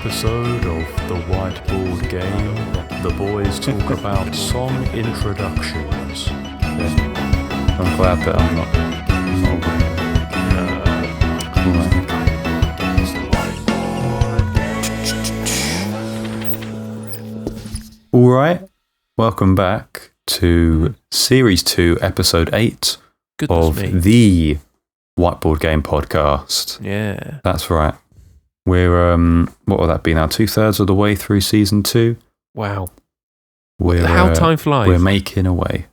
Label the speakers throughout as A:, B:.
A: episode of the Whiteboard Game, the boys talk about song introductions.
B: I'm glad that I'm not. All right, welcome back to Series 2, Episode 8 of the Whiteboard Game podcast.
C: Yeah.
B: That's right. We're, what will that be now? 2/3 of the way through Season 2.
C: Wow. How time flies.
B: We're making away.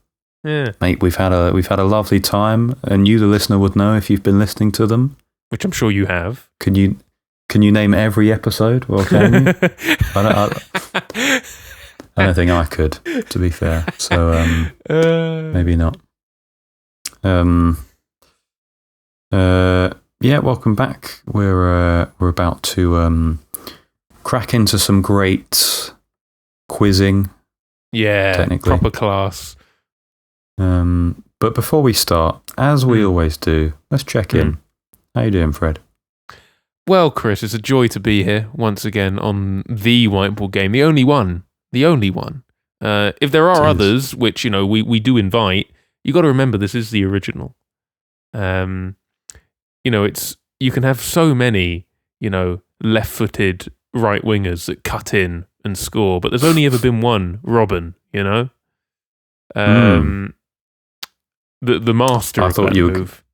C: Yeah.
B: Mate, we've had a lovely time, and you, the listener, would know if you've been listening to them.
C: Which I'm sure you have.
B: Can you name every episode? Well, can you? I don't think I could, to be fair. So maybe not. Yeah, welcome back. We're about to crack into some great quizzing.
C: Yeah,
B: technically.
C: Proper class.
B: But before we start, as we always do, let's check in. How you doing, Fred?
C: Well, Chris, it's a joy to be here once again on the Whiteboard Game, the only one. The only one. If there are others, which, we do invite, you got to remember this is the original. You can have so many, left-footed right wingers that cut in and score, but there's only ever been one Robin, The master of that move.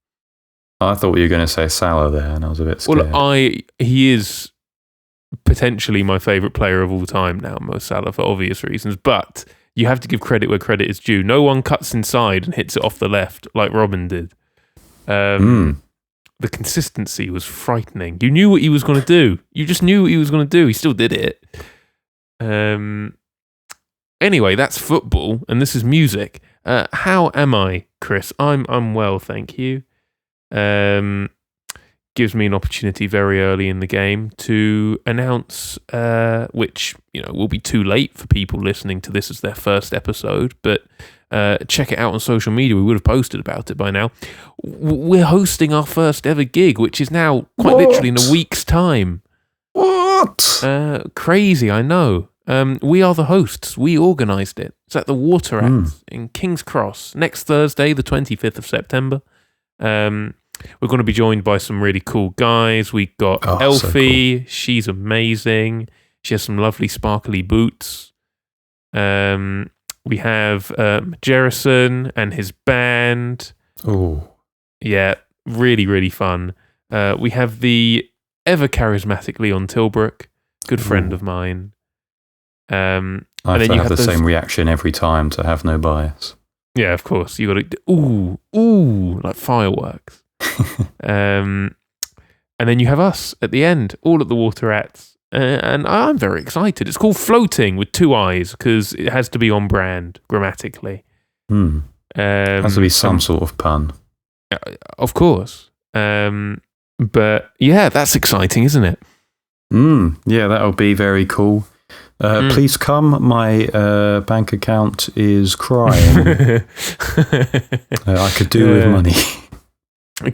B: I thought you were going to say Salah there, and I was a bit scared.
C: Well, he is potentially my favourite player of all time now, Mo Salah, for obvious reasons, but you have to give credit where credit is due. No one cuts inside and hits it off the left like Robin did. The consistency was frightening. You knew what he was going to do. You just knew what he was going to do. He still did it. Anyway, that's football, and this is music. How am I, Chris? I'm well, thank you. Gives me an opportunity very early in the game to announce, which will be too late for people listening to this as their first episode, but check it out on social media. We would have posted about it by now. We're hosting our first ever gig, which is now quite literally in a week's time.
B: What?
C: Crazy, I know. We are the hosts. We organised it. It's at the Water Act in King's Cross next Thursday, the 25th of September. We're going to be joined by some really cool guys. We got Elfie. So cool. She's amazing. She has some lovely sparkly boots. We have Jerison and his band.
B: Oh.
C: Yeah, really, really fun. We have the ever charismatic Leon Tilbrook, good friend of mine.
B: I have the same reaction every time to have no bias.
C: Yeah, of course. You got to ooh, like fireworks. And then you have us at the end, all at the Water Rats, and I'm very excited. It's called Floating with 2 eyes because it has to be on brand grammatically.
B: Has to be some sort of pun,
C: of course. But yeah, that's exciting, isn't it?
B: Yeah, that'll be very cool. Please come. My bank account is crying. I could do with money.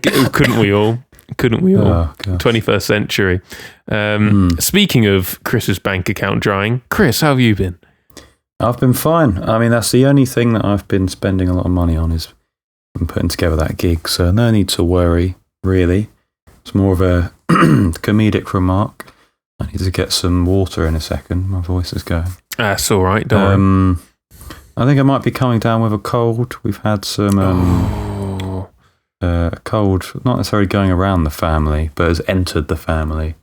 C: Couldn't we all?
B: Oh,
C: 21st century. Speaking of Chris's bank account drying, Chris, how have you been?
B: I've been fine. I mean, that's the only thing that I've been spending a lot of money on is putting together that gig, so no need to worry, really. It's more of a comedic remark. I need to get some water in a second. My voice is going.
C: That's all right, don't worry.
B: I think I might be coming down with a cold. We've had some cold, not necessarily going around the family, but has entered the family,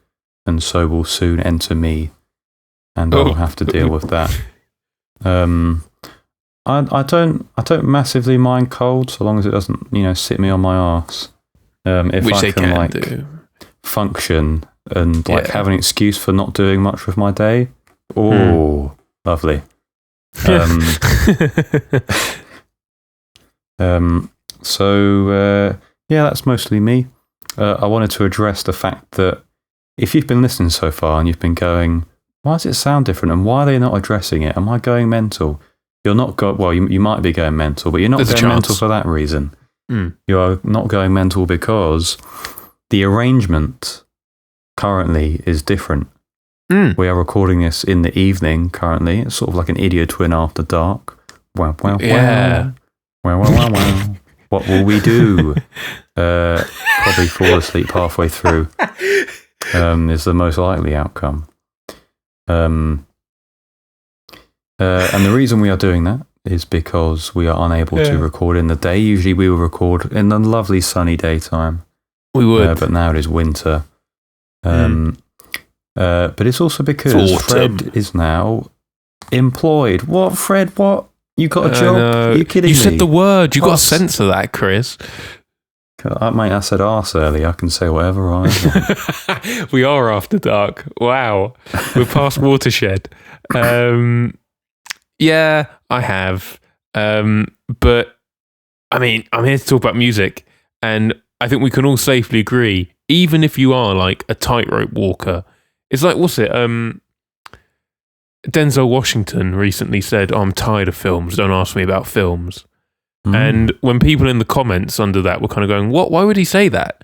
B: and so will soon enter me, and I'll have to deal with that. I don't massively mind cold so long as it doesn't sit me on my arse. If
C: Which
B: I can
C: do.
B: function and have an excuse for not doing much with my day. Lovely. So that's mostly me. I wanted to address the fact that if you've been listening so far and you've been going, why does it sound different and why are they not addressing it? Am I going mental? You're not you might be going mental, but you're not going mental for that reason. You are not going mental because the arrangement currently is different. We are recording this in the evening currently. It's sort of like an idiot twin after dark. Wow, wow,
C: Yeah.
B: wow. Wow, wow, wow, wow. What will we do? Probably fall asleep halfway through is the most likely outcome. And the reason we are doing that is because we are unable to record in the day. Usually we will record in the lovely sunny daytime.
C: We would.
B: But now it is winter. But it's also because Fred is now employed. What, Fred? What? You got a job? Are you kidding me?
C: You said the word. You got to censor that, Chris.
B: Mate, I said arse earlier. I can say whatever I want.
C: We are after dark. Wow. We're past watershed. Yeah, I have. But, I mean, I'm here to talk about music. And I think we can all safely agree, even if you are like a tightrope walker, it's like, what's it? Denzel Washington recently said, I'm tired of films. Don't ask me about films. And when people in the comments under that were kind of going, what? Why would he say that?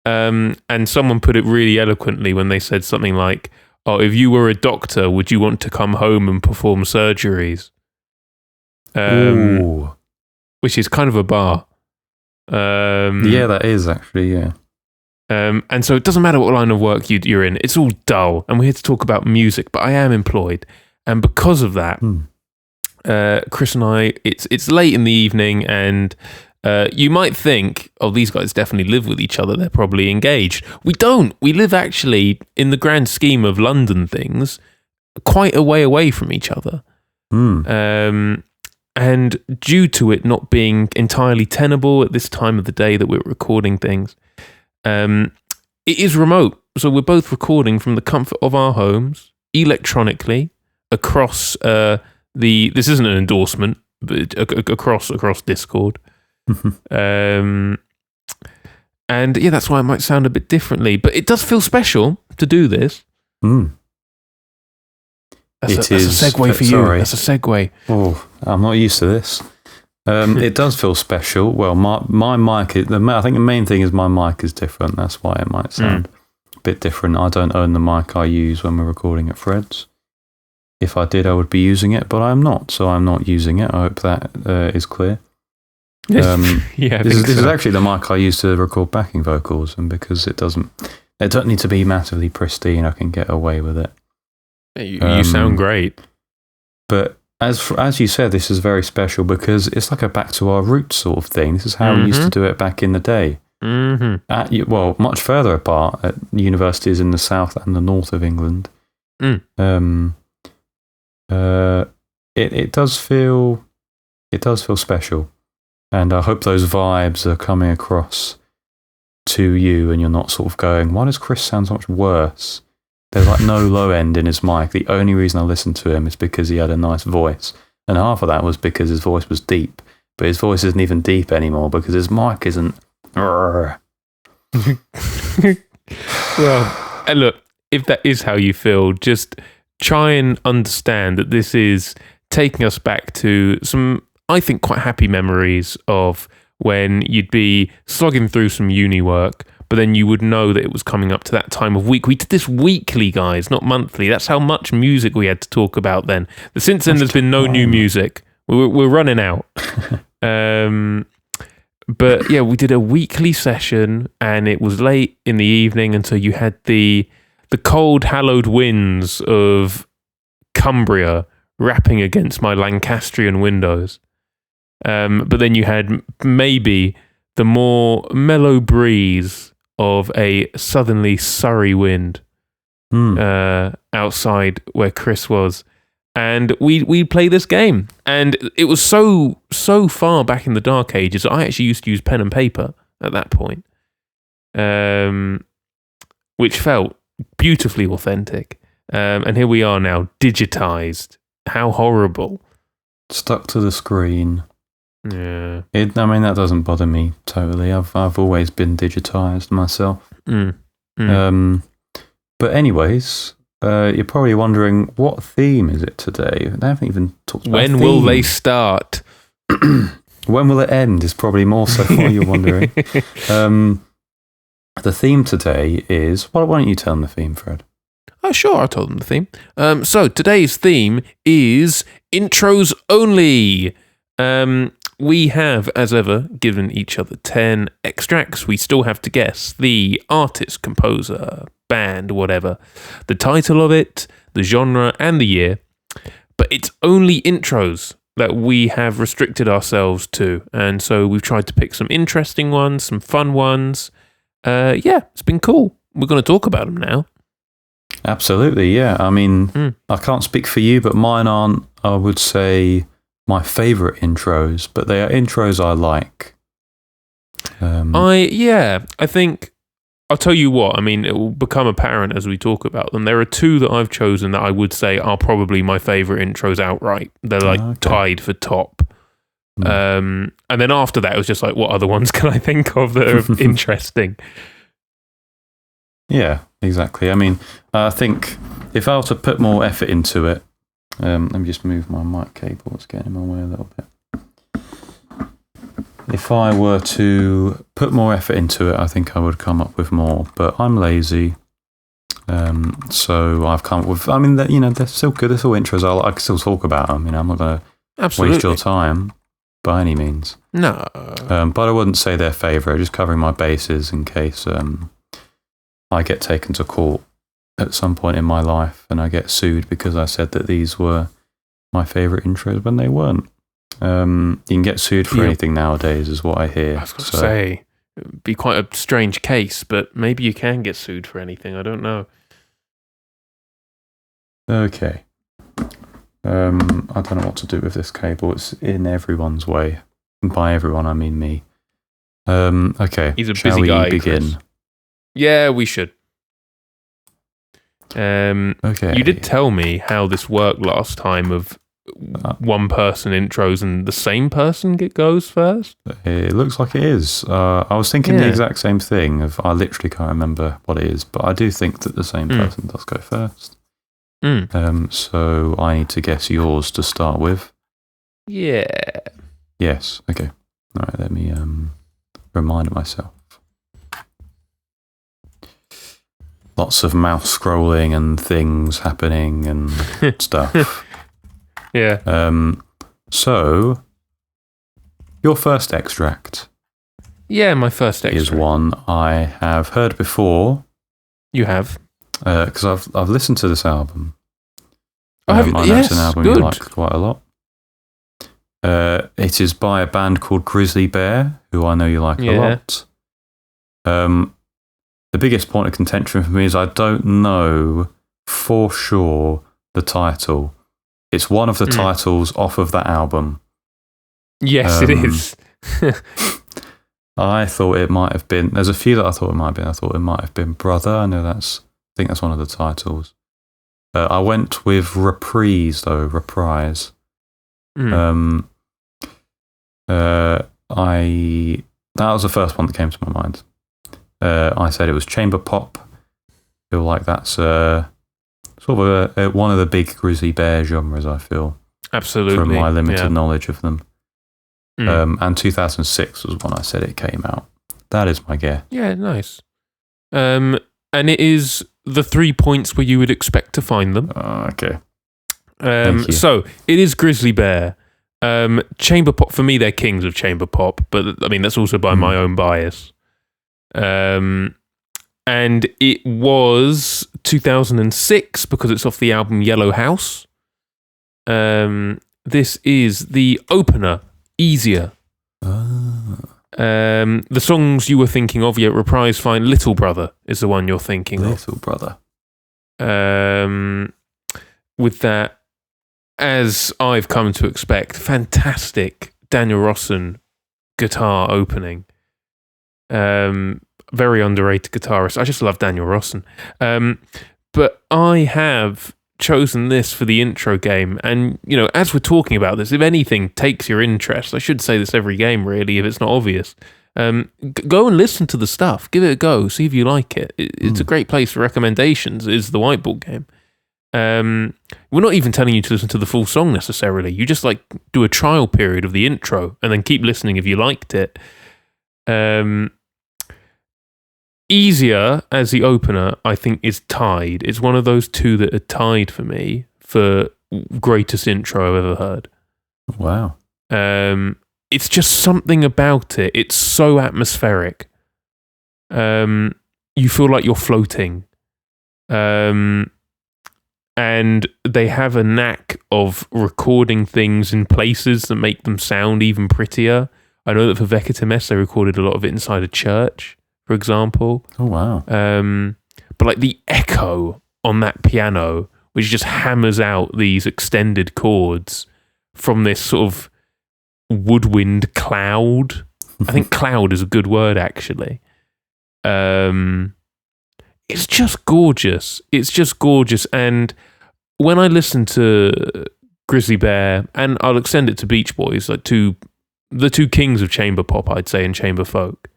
C: And someone put it really eloquently when they said something like, oh, if you were a doctor, would you want to come home and perform surgeries? Which is kind of a bar.
B: Yeah, that is actually, yeah.
C: And so it doesn't matter what line of work you're in, it's all dull. And we're here to talk about music, but I am employed. And because of that, Chris and I, it's late in the evening, and you might think, oh, these guys definitely live with each other. They're probably engaged. We don't. We live actually, in the grand scheme of London things, quite a way away from each other. And due to it not being entirely tenable at this time of the day that we're recording things, it is remote. So we're both recording from the comfort of our homes, electronically, across this isn't an endorsement, but across Discord. And yeah, that's why it might sound a bit differently, but it does feel special to do this. That's a segue for you. That's a segue.
B: Oh, I'm not used to this. It does feel special. Well, my mic, I think the main thing is my mic is different. That's why it might sound a bit different. I don't own the mic I use when we're recording at Fred's. If I did, I would be using it, but I'm not. So I'm not using it. I hope that is clear.
C: Yeah,
B: this is actually the mic I use to record backing vocals, and because it don't need to be massively pristine, I can get away with it.
C: You sound great.
B: But as you said, this is very special because it's like a back to our roots sort of thing. This is how we used to do it back in the day. Well, much further apart at universities in the south and the north of England. It does feel special, and I hope those vibes are coming across to you, and you're not sort of going, why does Chris sound so much worse? There's like no low end in his mic. The only reason I listened to him is because he had a nice voice, and half of that was because his voice was deep, but his voice isn't even deep anymore because his mic isn't. Well,
C: and look, if that is how you feel, just try and understand that this is taking us back to some, I think, quite happy memories of when you'd be slogging through some uni work, but then you would know that it was coming up to that time of week. We did this weekly, guys, not monthly. That's how much music we had to talk about then. Since then, there's been no new music. We're running out. But yeah, we did a weekly session, and it was late in the evening, and so you had the cold, hallowed winds of Cumbria rapping against my Lancastrian windows. But then you had maybe the more mellow breeze of a southerly Surrey wind outside where Chris was. And we played this game. And it was so far back in the dark ages, I actually used to use pen and paper at that point, which felt beautifully authentic. And here we are now, digitized. How horrible.
B: Stuck to the screen.
C: Yeah.
B: That doesn't bother me totally. I've always been digitized myself. But anyways, you're probably wondering, what theme is it today? They haven't even talked about
C: when will they start?
B: When will it end is probably more so what you're wondering. The theme today is, why don't you tell them the theme, Fred?
C: Oh, sure, I told them the theme. So today's theme is intros only. We have, as ever, given each other 10 extracts. We still have to guess the artist, composer, band, whatever, the title of it, the genre, and the year. But it's only intros that we have restricted ourselves to. And so we've tried to pick some interesting ones, some fun ones. It's been cool. We're going to talk about them now.
B: Absolutely, yeah. I mean, I can't speak for you, but mine aren't, I would say, my favourite intros, but they are intros I like.
C: I think, I'll tell you what, I mean, it will become apparent as we talk about them. There are two that I've chosen that I would say are probably my favourite intros outright. They're like tied for top. And then after that, it was just like, what other ones can I think of that are interesting?
B: Yeah, exactly. I mean, I think if I were to put more effort into it, let me just move my mic cable, it's getting in my way a little bit. If I were to put more effort into it, I think I would come up with more, but I'm lazy. So I've come up with, I mean, they're still good, they're still intros, I can still talk about them, I'm not going to waste your time by any means.
C: No.
B: But I wouldn't say they're favourite, just covering my bases in case I get taken to court at some point in my life and I get sued because I said that these were my favourite intros when they weren't. You can get sued for anything nowadays, is what I hear.
C: I was going to say, it'd be quite a strange case, but maybe you can get sued for anything. I don't know.
B: Okay. I don't know what to do with this cable. It's in everyone's way. And by everyone, I mean me. Okay.
C: He's a
B: Shall
C: busy
B: we
C: guy,
B: begin?
C: Chris. Yeah, we should.
B: Okay.
C: You did tell me how this worked last time of one person intros and the same person goes first.
B: It looks like it is. I was thinking the exact same thing. I literally can't remember what it is, but I do think that the same person does go first. So I need to guess yours to start with.
C: Yeah.
B: Yes. Okay. All right. Let me remind myself. Lots of mouse scrolling and things happening and stuff.
C: Yeah.
B: So, your first extract.
C: Yeah, my first extract
B: is one I have heard before.
C: You have?
B: Because I've listened to this album.
C: I know
B: it's an album you like quite a lot. It is by a band called Grizzly Bear, who I know you like a lot. The biggest point of contention for me is I don't know for sure the title. It's one of the titles off of that album.
C: Yes, it is.
B: I thought it might have been. There's a few that I thought it might have been. I thought it might have been Brother. I think that's one of the titles. I went with Reprise though. Reprise. That was the first one that came to my mind. I said it was chamber pop. I feel like that's sort of one of the big Grizzly Bear genres, I feel.
C: Absolutely.
B: From my limited knowledge of them. And 2006 was when I said it came out. That is my guess.
C: Yeah, nice. And it is the 3 points where you would expect to find them.
B: Okay.
C: So, it is Grizzly Bear. Chamber pop, for me, they're kings of chamber pop, but I mean, that's also by my own bias. And it was 2006 because it's off the album Yellow House. This is the opener, Easier. The songs you were thinking of, Reprise fine. Little Brother is the one you're thinking of.
B: Little Brother.
C: With that, as I've come to expect, fantastic Daniel Rossen guitar opening. Very underrated guitarist. I just love Daniel Rossen. But I have chosen this for the intro game. And, as we're talking about this, if anything takes your interest, I should say this every game, really, if it's not obvious. Go and listen to the stuff. Give it a go. See if you like it. It's a great place for recommendations, is the Whiteboard Game. We're not even telling you to listen to the full song necessarily. You just do a trial period of the intro and then keep listening if you liked it. Easier as the opener, I think, is tied. It's one of those two that are tied for me for greatest intro I've ever heard.
B: Wow.
C: It's just something about it. It's so atmospheric. You feel like you're floating. And they have a knack of recording things in places that make them sound even prettier. I know that for Vecatimes, they recorded a lot of it inside a church, for example.
B: Oh, wow.
C: But like the echo on that piano, which just hammers out these extended chords from this sort of woodwind cloud. I think cloud is a good word, actually. It's just gorgeous. It's just gorgeous. And when I listen to Grizzly Bear, and I'll extend it to Beach Boys, like the two kings of chamber pop, I'd say, and chamber folk,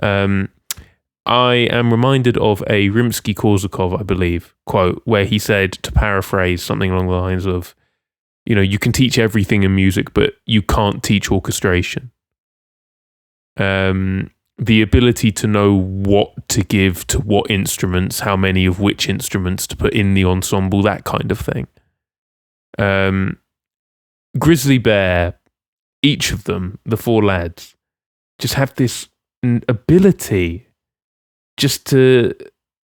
C: I am reminded of a Rimsky-Korsakov, I believe, quote, where he said, to paraphrase something along the lines of, you can teach everything in music, but you can't teach orchestration. The ability to know what to give to what instruments, how many of which instruments to put in the ensemble, that kind of thing. Grizzly Bear, each of them, the four lads, just have this ability just to...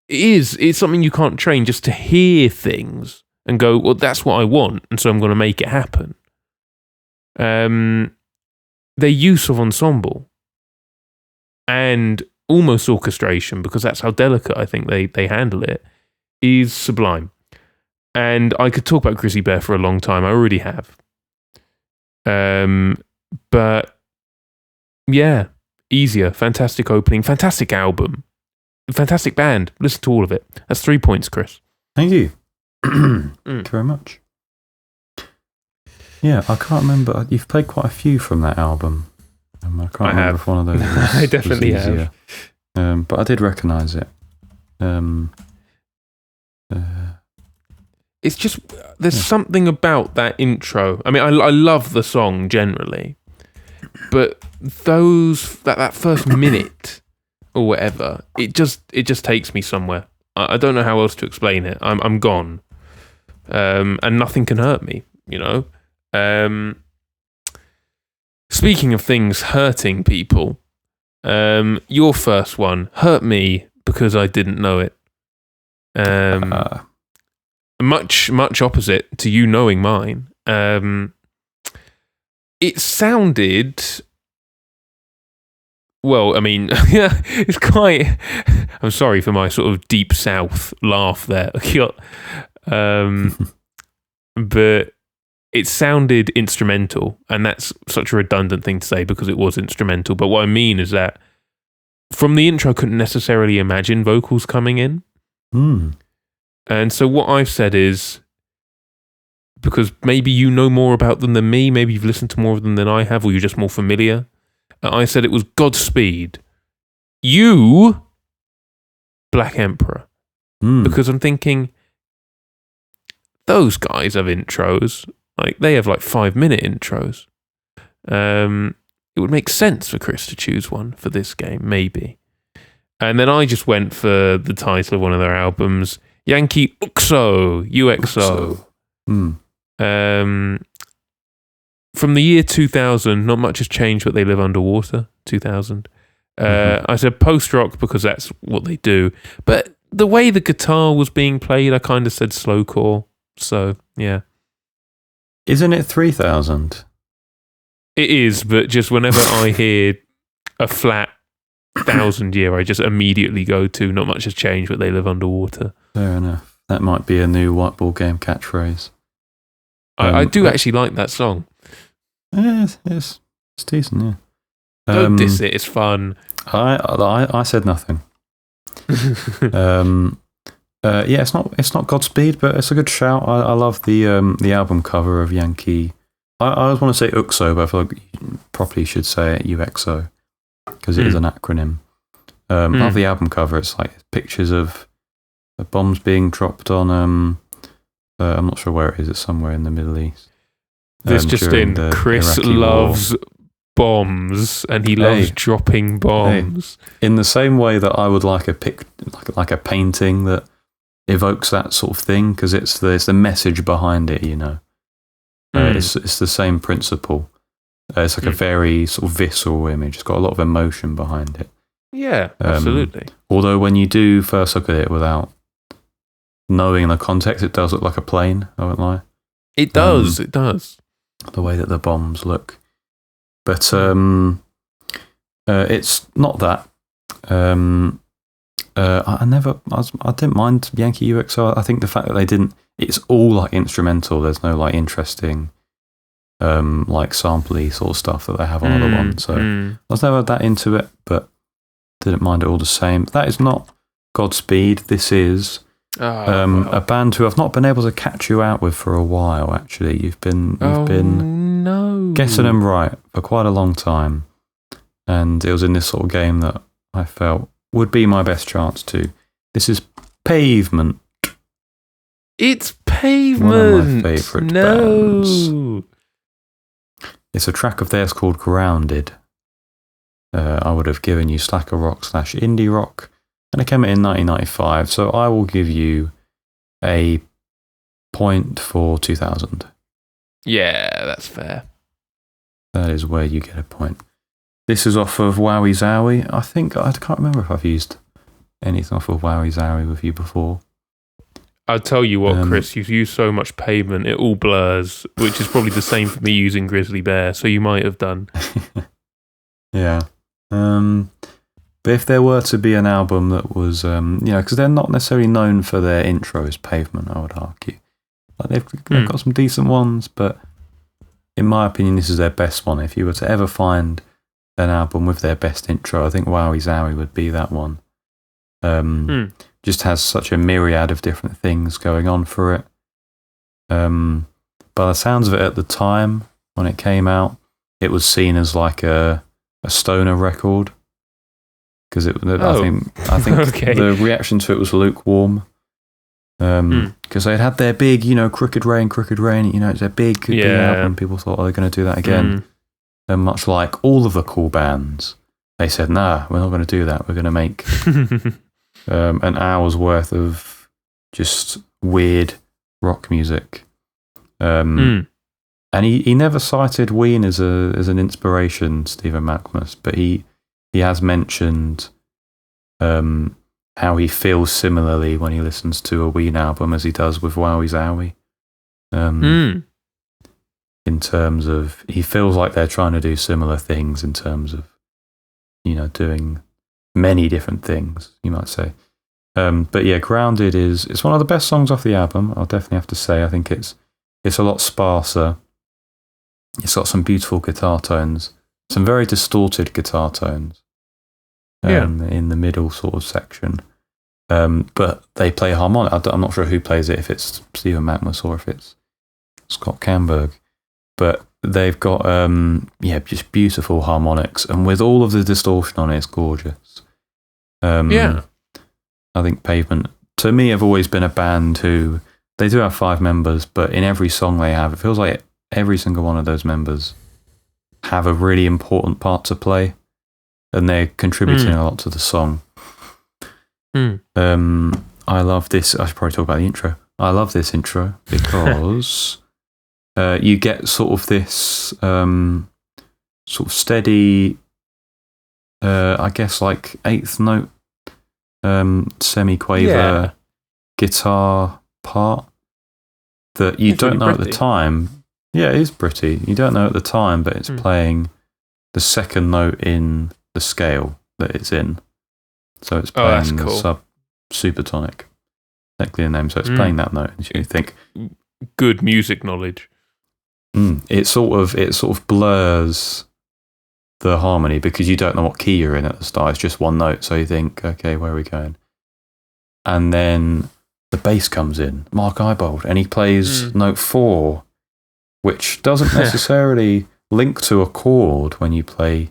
C: It's something you can't train, just to hear things and go, well, that's what I want, and so I'm going to make it happen. Their use of ensemble and almost orchestration, because that's how delicate I think they handle it, is sublime. And I could talk about Grizzly Bear for a long time. I already have. But yeah, easier. Fantastic opening. Fantastic album. Fantastic band. Listen to all of it. That's 3 points, Chris.
B: Thank you. Thank you very much. Yeah, I can't remember. You've played quite a few from that album. I can't remember if one of those was,
C: I definitely
B: was easier.
C: have.
B: But I did recognise it.
C: It's just, there's something about that intro. I mean, I love the song generally, but that first minute or whatever, it just takes me somewhere. I don't know how else to explain it. I'm gone, and nothing can hurt me. Speaking of things hurting people, your first one hurt me because I didn't know it. Much opposite to you knowing mine. It sounded... Well, I mean, it's quite... I'm sorry for my sort of deep south laugh there. But it sounded instrumental, and that's such a redundant thing to say because it was instrumental. But what I mean is that from the intro, I couldn't necessarily imagine vocals coming in. And so what I've said is, because maybe you know more about them than me, maybe you've listened to more of them than I have, or you're just more familiar, I said it was Godspeed. You, Black Emperor. Because I'm thinking, those guys have intros. Like, they have like 5-minute intros. It would make sense for Chris to choose one for this game, maybe. And then I just went for the title of one of their albums, Yankee UXO, UXO. From the year 2000, not much has changed, but they live underwater, 2000. I said post-rock because that's what they do. But the way the guitar was being played, I kind of said slowcore. So, yeah.
B: Isn't it 3000?
C: It is, but just whenever I hear a flat 1,000 year, I just immediately go to not much has changed, but they live underwater.
B: Fair enough. That might be a new Whiteboard Game catchphrase.
C: I do actually like that song.
B: Yeah, it's decent, yeah.
C: Don't diss it, it's fun.
B: I said nothing. Yeah, it's not Godspeed, but it's a good shout. I love the album cover of Yankee. I always want to say UXO, but I feel like you properly should say it UXO because it is an acronym. Love the album cover. It's like pictures of bombs being dropped on. I'm not sure where it is. It's somewhere in the Middle East.
C: This just in: Chris
B: Iraqi
C: loves
B: War.
C: bombs, and he loves dropping bombs.
B: In the same way that I would like like a painting that evokes that sort of thing, because it's the message behind it, you know. It's the same principle. It's like a very sort of visceral image. It's got a lot of emotion behind it.
C: Yeah, absolutely.
B: Although when you do first look at it without knowing the context, it does look like a plane, I won't lie.
C: It does, it does.
B: The way that the bombs look. But it's not that. I didn't mind Yankee UXO. I think the fact that they didn't, it's all like instrumental. There's no like interesting, like sampley sort of stuff that they have on other ones. So I was never that into it, but didn't mind it all the same. That is not Godspeed. This is a band who I've not been able to catch you out with for a while. Actually, you've been getting them right for quite a long time, and it was in this sort of game that I felt would be my best chance to. This is Pavement.
C: It's Pavement.
B: One of my favourite bands. It's a track of theirs called Grounded. I would have given you slacker rock / indie rock, and it came out in 1995, so I will give you a point for 2000.
C: Yeah, that's fair.
B: That is where you get a point. This is off of Wowie Zowie. I can't remember if I've used anything off of Wowie Zowie with you before.
C: I'll tell you what, Chris, you've used so much Pavement, it all blurs, which is probably the same for me using Grizzly Bear, so you might have done.
B: Yeah. But if there were to be an album that was, because they're not necessarily known for their intros, Pavement, I would argue. Like they've got some decent ones, but in my opinion, this is their best one. If you were to ever find an album with their best intro, I think Wowie Zowie would be that one. Just has such a myriad of different things going on for it. By the sounds of it at the time, when it came out, it was seen as like a stoner record. Because I think
C: okay.
B: The reaction to it was lukewarm. Because they had their big, Crooked Rain, it's a big album. People thought, they're going to do that again. And much like all of the cool bands, they said, nah, we're not going to do that. We're going to make an hour's worth of just weird rock music. And he never cited Ween as an inspiration, Stephen Malkmus, but he has mentioned how he feels similarly when he listens to a Ween album as he does with Wowie Zowie. In terms of, he feels like they're trying to do similar things in terms of, doing many different things, you might say. But yeah, Grounded it's one of the best songs off the album, I'll definitely have to say. I think it's a lot sparser. It's got some beautiful guitar tones, some very distorted guitar tones in the middle sort of section. But they play harmonic. I'm not sure who plays it, if it's Stephen Malkmus or if it's Scott Camberg. But they've got, just beautiful harmonics. And with all of the distortion on it, it's gorgeous. I think Pavement, to me, have always been a band who, they do have 5 members, but in every song they have, it feels like every single one of those members have a really important part to play. And they're contributing a lot to the song. I love this. I should probably talk about the intro. I love this intro because you get sort of this sort of steady, I guess like 8th note semi-quaver guitar part that you don't know at the time. Yeah, it is pretty. You don't know at the time, but it's playing the second note in the scale that it's in. So it's playing the sub supertonic, technically the name. So it's playing that note. And you think,
C: good music knowledge.
B: It sort of blurs the harmony because you don't know what key you're in at the start. It's just one note. So you think, okay, where are we going? And then the bass comes in, Mark Ibold, and he plays note 4, which doesn't necessarily link to a chord when you play.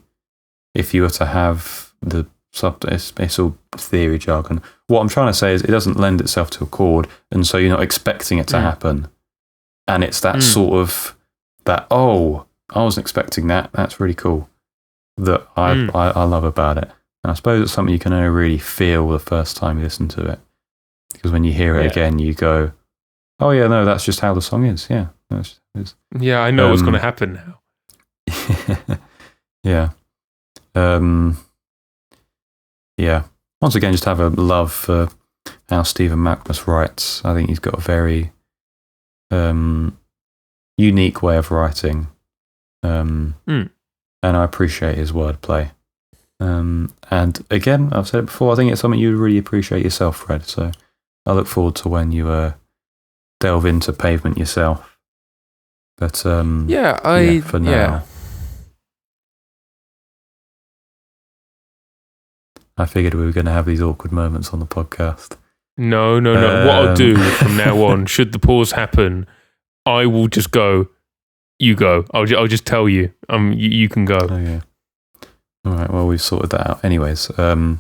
B: If you were to have the it's all theory jargon. What I'm trying to say is it doesn't lend itself to a chord, and so you're not expecting it to happen. And it's that sort of, I wasn't expecting that. That's really cool. that I love about it. And I suppose it's something you can only really feel the first time you listen to it. Because when you hear it again, you go, oh yeah, no, that's just how the song is. Yeah. That's just how it is.
C: Yeah, I know what's going to happen now.
B: Yeah. Yeah. Once again, just have a love for how Stephen Malkmus writes. I think he's got a very unique way of writing. And I appreciate his wordplay. And again, I've said it before, I think it's something you really appreciate yourself, Fred. So I look forward to when you delve into Pavement yourself. But for now, I figured we were going to have these awkward moments on the podcast.
C: No. What I'll do from now on, should the pause happen, I will just go. You go. I'll just tell you. You can go.
B: Okay. All right. Well, we've sorted that out. Anyways, 1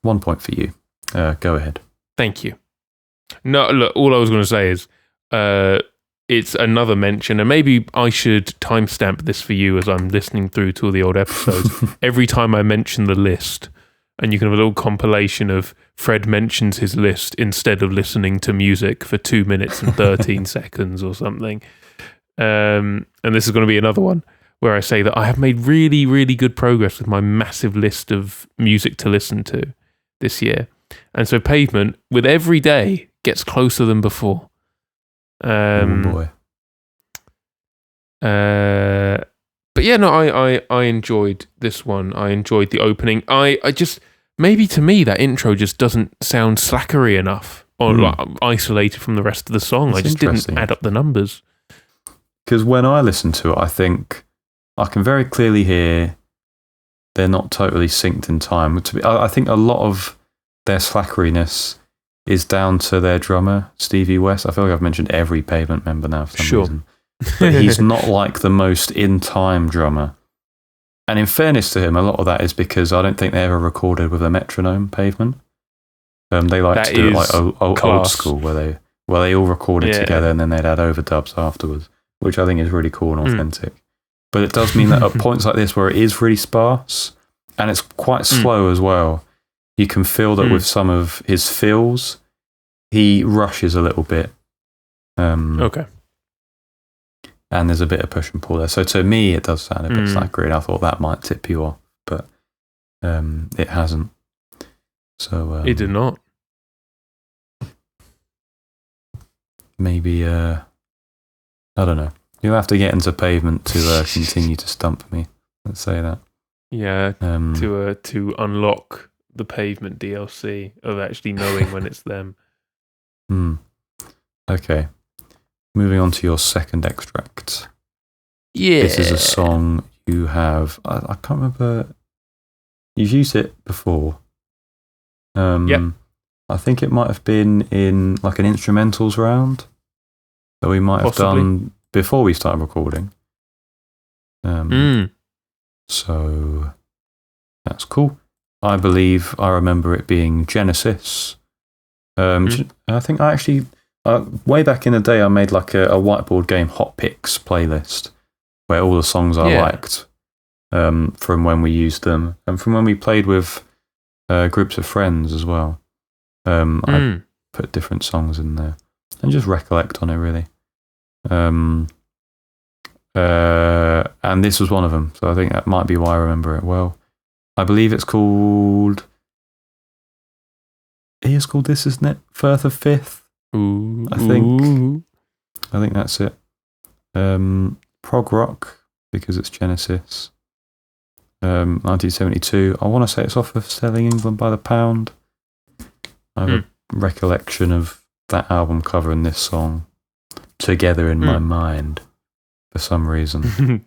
B: point for you. Go ahead.
C: Thank you. No, look. All I was going to say is, it's another mention, and maybe I should timestamp this for you as I'm listening through to all the old episodes. Every time I mention the list, and you can have a little compilation of Fred mentions his list instead of listening to music for 2 minutes and 13 seconds or something. And this is going to be another one where I say that I have made really, really good progress with my massive list of music to listen to this year. And so Pavement, with every day, gets closer than before.
B: Oh boy.
C: But yeah, no, I enjoyed this one. I enjoyed the opening. I just, maybe to me, that intro just doesn't sound slackery enough or like isolated from the rest of the song.
B: That's
C: I just didn't add up the numbers.
B: Because when I listen to it, I think I can very clearly hear they're not totally synced in time. I think a lot of their slackeriness is down to their drummer, Stevie West. I feel like I've mentioned every Pavement member now for some reason. But he's not like the most in-time drummer. And in fairness to him, a lot of that is because I don't think they ever recorded with a metronome, Pavement. They like to do it like old school, where they all recorded together and then they'd add overdubs afterwards, which I think is really cool and authentic. But it does mean that at points like this where it is really sparse and it's quite slow as well, you can feel that with some of his fills, he rushes a little bit.
C: Okay.
B: And there's a bit of push and pull there. So to me, it does sound a bit slackery. I thought that might tip you off, but it hasn't. So
C: it did not.
B: Maybe, I don't know. You'll have to get into Pavement to continue to stump me. Let's say that.
C: Yeah, to unlock the Pavement DLC of actually knowing when it's them.
B: Okay. Moving on to your second extract.
C: Yeah.
B: This is a song you have... I can't remember... You've used it before.
C: Yep.
B: I think it might have been in like an instrumentals round that we might have done before we started recording. So that's cool. I believe I remember it being Genesis. I think I actually... way back in the day, I made like a Whiteboard Game Hot Picks playlist where all the songs I liked from when we used them and from when we played with groups of friends as well. I put different songs in there and just recollect on it really. And this was one of them, so I think that might be why I remember it well. I believe it's called... It is called this, isn't it? Firth of Firth. I think that's it. Prog rock, because it's Genesis. 1972. I want to say it's off of Selling England by the Pound. I have a recollection of that album cover and this song together in my mind for some reason.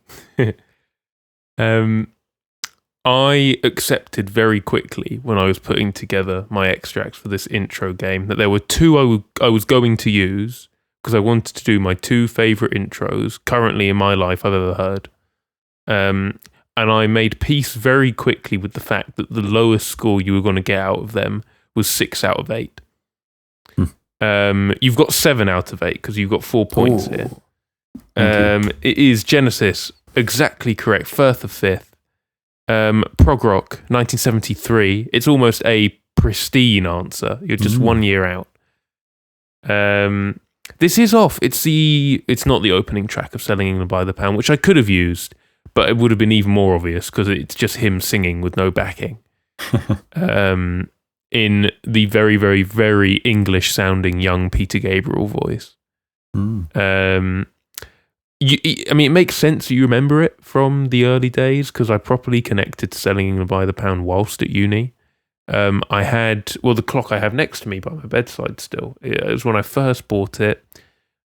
C: I accepted very quickly when I was putting together my extracts for this intro game that there were two I was going to use because I wanted to do my two favourite intros currently in my life I've ever heard. And I made peace very quickly with the fact that the lowest score you were going to get out of them was 6 out of 8. You've got 7 out of 8 because you've got 4 points here. It is Genesis, exactly correct, Firth of Firth. Prog rock, 1973. It's almost a pristine answer. You're just 1 year out. This is off. It's not the opening track of Selling England by the Pound, which I could have used, but it would have been even more obvious because it's just him singing with no backing. In the very, very, very English-sounding young Peter Gabriel voice. It makes sense you remember it from the early days because I properly connected to Selling England by the Pound whilst at uni. I had, the clock I have next to me by my bedside still. It was when I first bought it,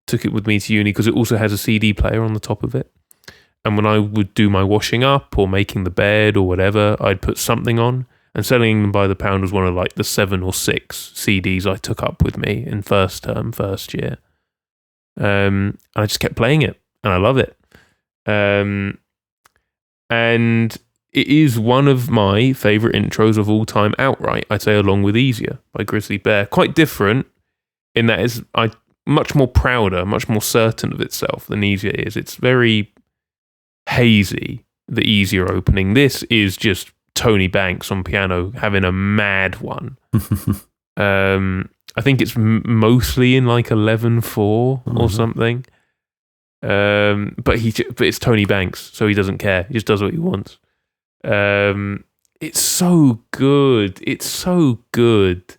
C: took it with me to uni because it also has a CD player on the top of it. And when I would do my washing up or making the bed or whatever, I'd put something on. And Selling England by the Pound was one of like the 7 or 6 CDs I took up with me in first year. And I just kept playing it. And I love it. And it is one of my favourite intros of all time outright, I'd say, along with Easier by Grizzly Bear. Quite different in that it's much more prouder, much more certain of itself than Easier is. It's very hazy, the Easier opening. This is just Tony Banks on piano having a mad one. I think it's mostly in like 11/4 or something. But it's Tony Banks, so he doesn't care. He just does what he wants. It's so good. It's so good.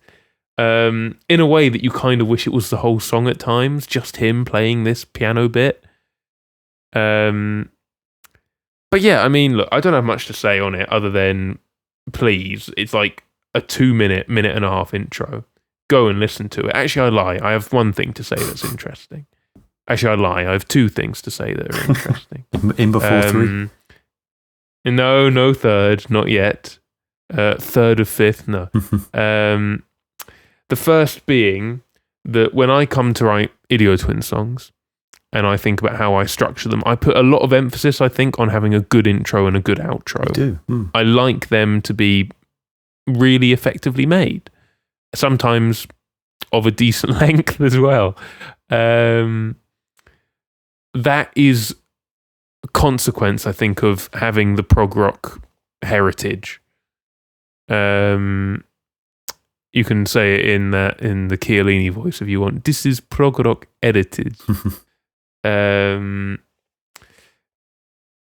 C: In a way that you kind of wish it was the whole song at times, just him playing this piano bit. But yeah, I mean, look, I don't have much to say on it other than, please, it's like a 2-minute, minute and a half intro. Go and listen to it. Actually, I lie. I have one thing to say that's interesting. Actually, I lie. I have 2 things to say that are interesting.
B: in before 3?
C: No third, not yet. Third of fifth, no. The first being that when I come to write Idio Twin songs, and I think about how I structure them, I put a lot of emphasis, I think, on having a good intro and a good outro.
B: You do.
C: I like them to be really effectively made. Sometimes of a decent length as well. That is a consequence, I think, of having the prog rock heritage. You can say it in the Chiellini voice if you want. This is prog rock heritage.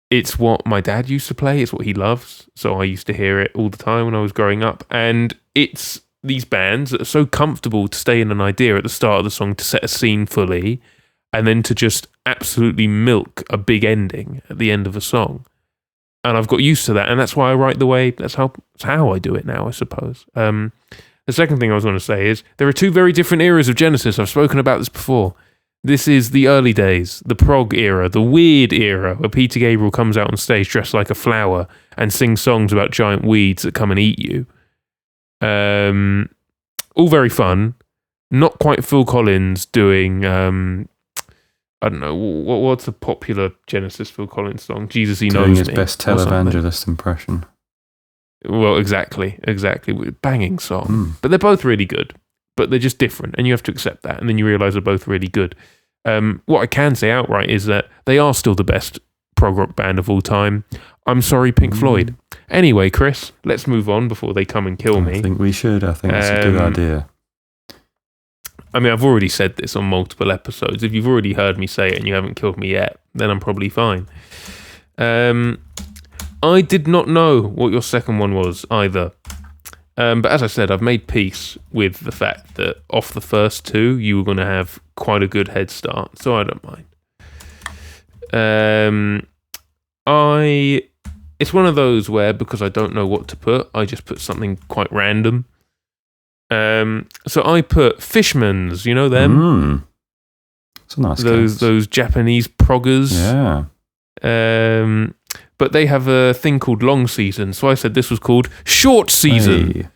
C: It's what my dad used to play. It's what he loves. So I used to hear it all the time when I was growing up. And it's these bands that are so comfortable to stay in an idea at the start of the song to set a scene fully, and then to just absolutely milk a big ending at the end of a song. And I've got used to that, and that's why I write the way. That's how I do it now, I suppose. The second thing I was going to say is there are 2 very different eras of Genesis. I've spoken about this before. This is the early days, the prog era, the weird era, where Peter Gabriel comes out on stage dressed like a flower and sings songs about giant weeds that come and eat you. All very fun. Not quite Phil Collins doing, I don't know, what's a popular Genesis Phil Collins song? Jesus, He
B: Doing
C: Knows
B: his
C: Me.
B: best televangelist impression.
C: Well, exactly. Banging song. But they're both really good. But they're just different, and you have to accept that, and then you realise they're both really good. What I can say outright is that they are still the best prog rock band of all time. I'm sorry, Pink Floyd. Anyway, Chris, let's move on before they come and kill me.
B: I think we should. I think that's a good idea.
C: I mean, I've already said this on multiple episodes. If you've already heard me say it and you haven't killed me yet, then I'm probably fine. I did not know what your second one was either. But as I said, I've made peace with the fact that off the first 2, you were going to have quite a good head start, so I don't mind. It's one of those where, because I don't know what to put, I just put something quite random. So I put Fishmans, you know them?
B: It's a nice
C: those Japanese proggers.
B: Yeah.
C: But they have a thing called Long Season, so I said this was called Short Season.
B: Hey.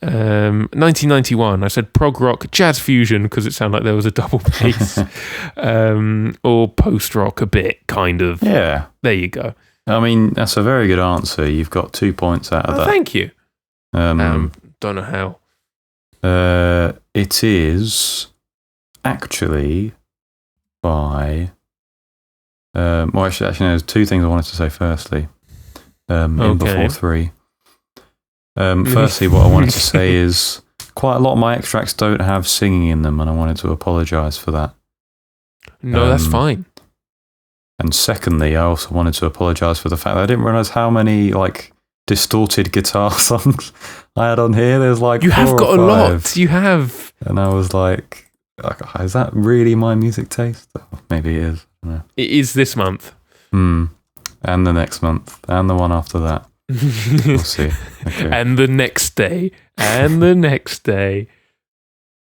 C: 1991, I said prog rock, jazz fusion, because it sounded like there was a double bass, or post rock a bit, kind of.
B: Yeah.
C: There you go.
B: I mean, that's a very good answer. You've got 2 points out of that.
C: Thank you. Don't know how.
B: It is actually by... actually, no, there's 2 things I wanted to say firstly. in before 3. Firstly, what I wanted to say is quite a lot of my extracts don't have singing in them, and I wanted to apologise for that.
C: No, that's fine.
B: And secondly, I also wanted to apologise for the fact that I didn't realise how many like distorted guitar songs I had on here. There's like
C: you
B: 4
C: have got
B: or 5.
C: a lot. You have,
B: and I was like, is that really my music taste? Maybe it is. I don't know.
C: it is this month.
B: And the next month, and the one after that. We'll see. Okay.
C: And the next day, and the next day.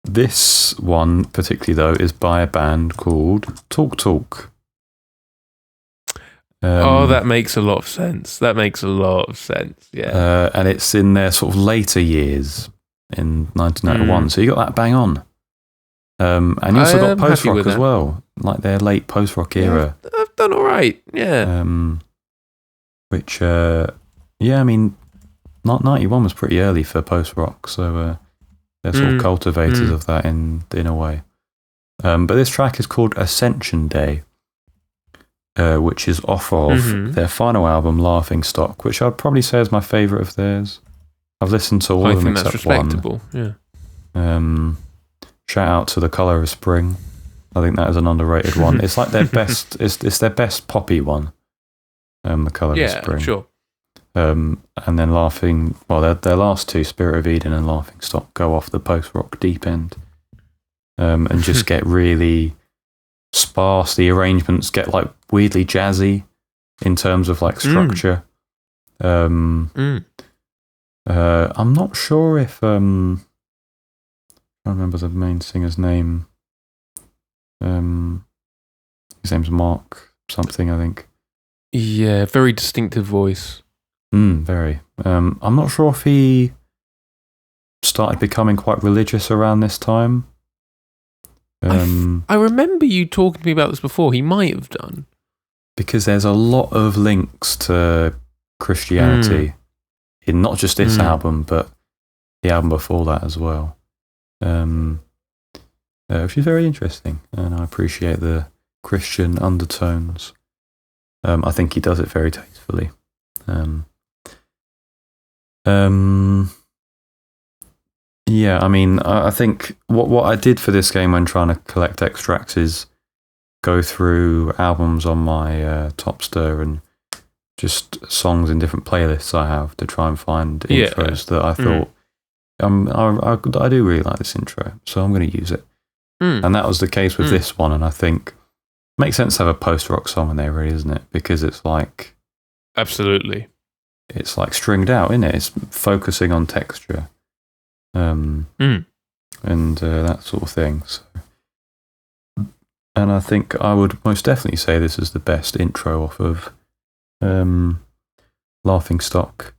B: This one particularly though is by a band called Talk Talk.
C: That makes a lot of sense. That makes a lot of sense. Yeah.
B: And it's in their sort of later years in 1991. So you got that bang on. And you also got post rock as well, like their late post rock era.
C: I've done all right. Yeah.
B: Which, I mean, 91 was pretty early for post rock, so they're sort of cultivators of that in a way. But this track is called Ascension Day. Which is off of their final album, Laughing Stock, which I'd probably say is my favourite of theirs. I've listened to all of them except
C: respectable.
B: one.
C: Yeah.
B: Shout out to The Colour of Spring. I think that is an underrated one. It's like their best. It's their best poppy one. The Colour of Spring.
C: Yeah, sure.
B: And then Laughing. Well, their last 2, Spirit of Eden and Laughing Stock, go off the post rock deep end, and just get really sparse. The arrangements get like weirdly jazzy in terms of like structure. I'm not sure if I can't remember the main singer's name. His name's Mark something, I think.
C: Yeah, very distinctive voice.
B: Very. I'm not sure if he started becoming quite religious around this time.
C: I remember you talking to me about this before. He might have done.
B: Because there's a lot of links to Christianity in not just this album, but the album before that as well. Which is very interesting, and I appreciate the Christian undertones. I think he does it very tastefully. Yeah, I mean, I think what I did for this game when trying to collect extracts is go through albums on my Topster and just songs in different playlists I have to try and find intros that I thought, I do really like this intro, so I'm going to use it. And that was the case with this one, and I think it makes sense to have a post-rock song in there, really, isn't it? Because it's like...
C: Absolutely.
B: It's like stringed out, isn't it? It's focusing on texture. And that sort of thing. So. And I think I would most definitely say this is the best intro off of Laughing Stock.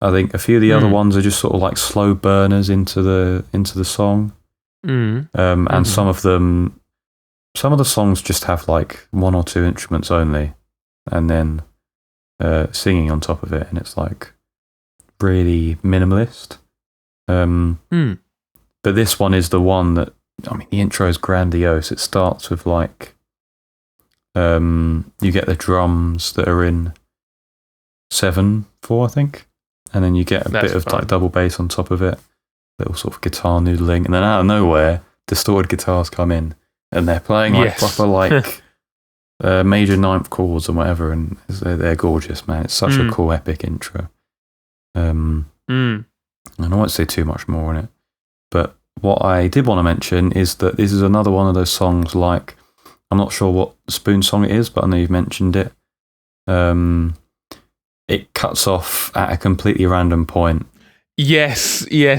B: I think a few of the other ones are just sort of like slow burners into the song. And some of the songs just have like 1 or 2 instruments only, and then singing on top of it, and it's like really minimalist. But this one is the one that, I mean, the intro is grandiose. It starts with like, you get the drums that are in 7/4, I think, and then you get a bit of like double bass on top of it, little sort of guitar noodling, and then out of nowhere, distorted guitars come in, and they're playing like proper like major 9th chords and whatever, and they're gorgeous, man. It's such a cool, epic intro. And I won't say too much more on it, but what I did want to mention is that this is another one of those songs, like, I'm not sure what Spoon song it is, but I know you've mentioned it. It cuts off at a completely random point.
C: Yes. Yeah.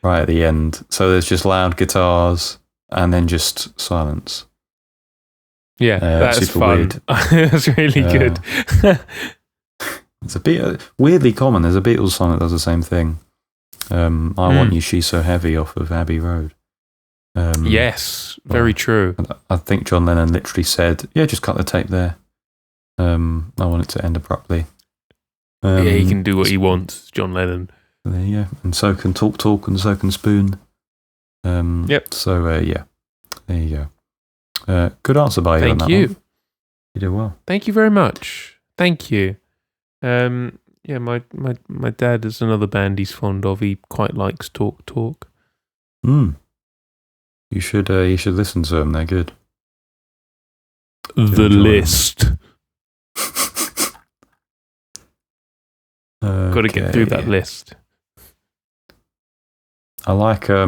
B: Right at the end. So there's just loud guitars and then just silence.
C: Yeah, that's fun.
B: Weird.
C: That's really good.
B: It's a bit weirdly common. There's a Beatles song that does the same thing. I Want You, She's So Heavy off of Abbey Road.
C: Yes, very true.
B: I think John Lennon literally said, yeah, just cut the tape there. I want it to end abruptly.
C: Yeah, he can do what he wants, John Lennon.
B: Yeah, and so can Talk, and so can Spoon.
C: Yep.
B: So, yeah, there you go. Good answer by you on that one.
C: Thank you.
B: You did well.
C: Thank you very much. Thank you. Yeah, my dad is another band he's fond of. He quite likes Talk Talk.
B: You should listen to them. They're good.
C: The List. Got to get through that list.
B: I like I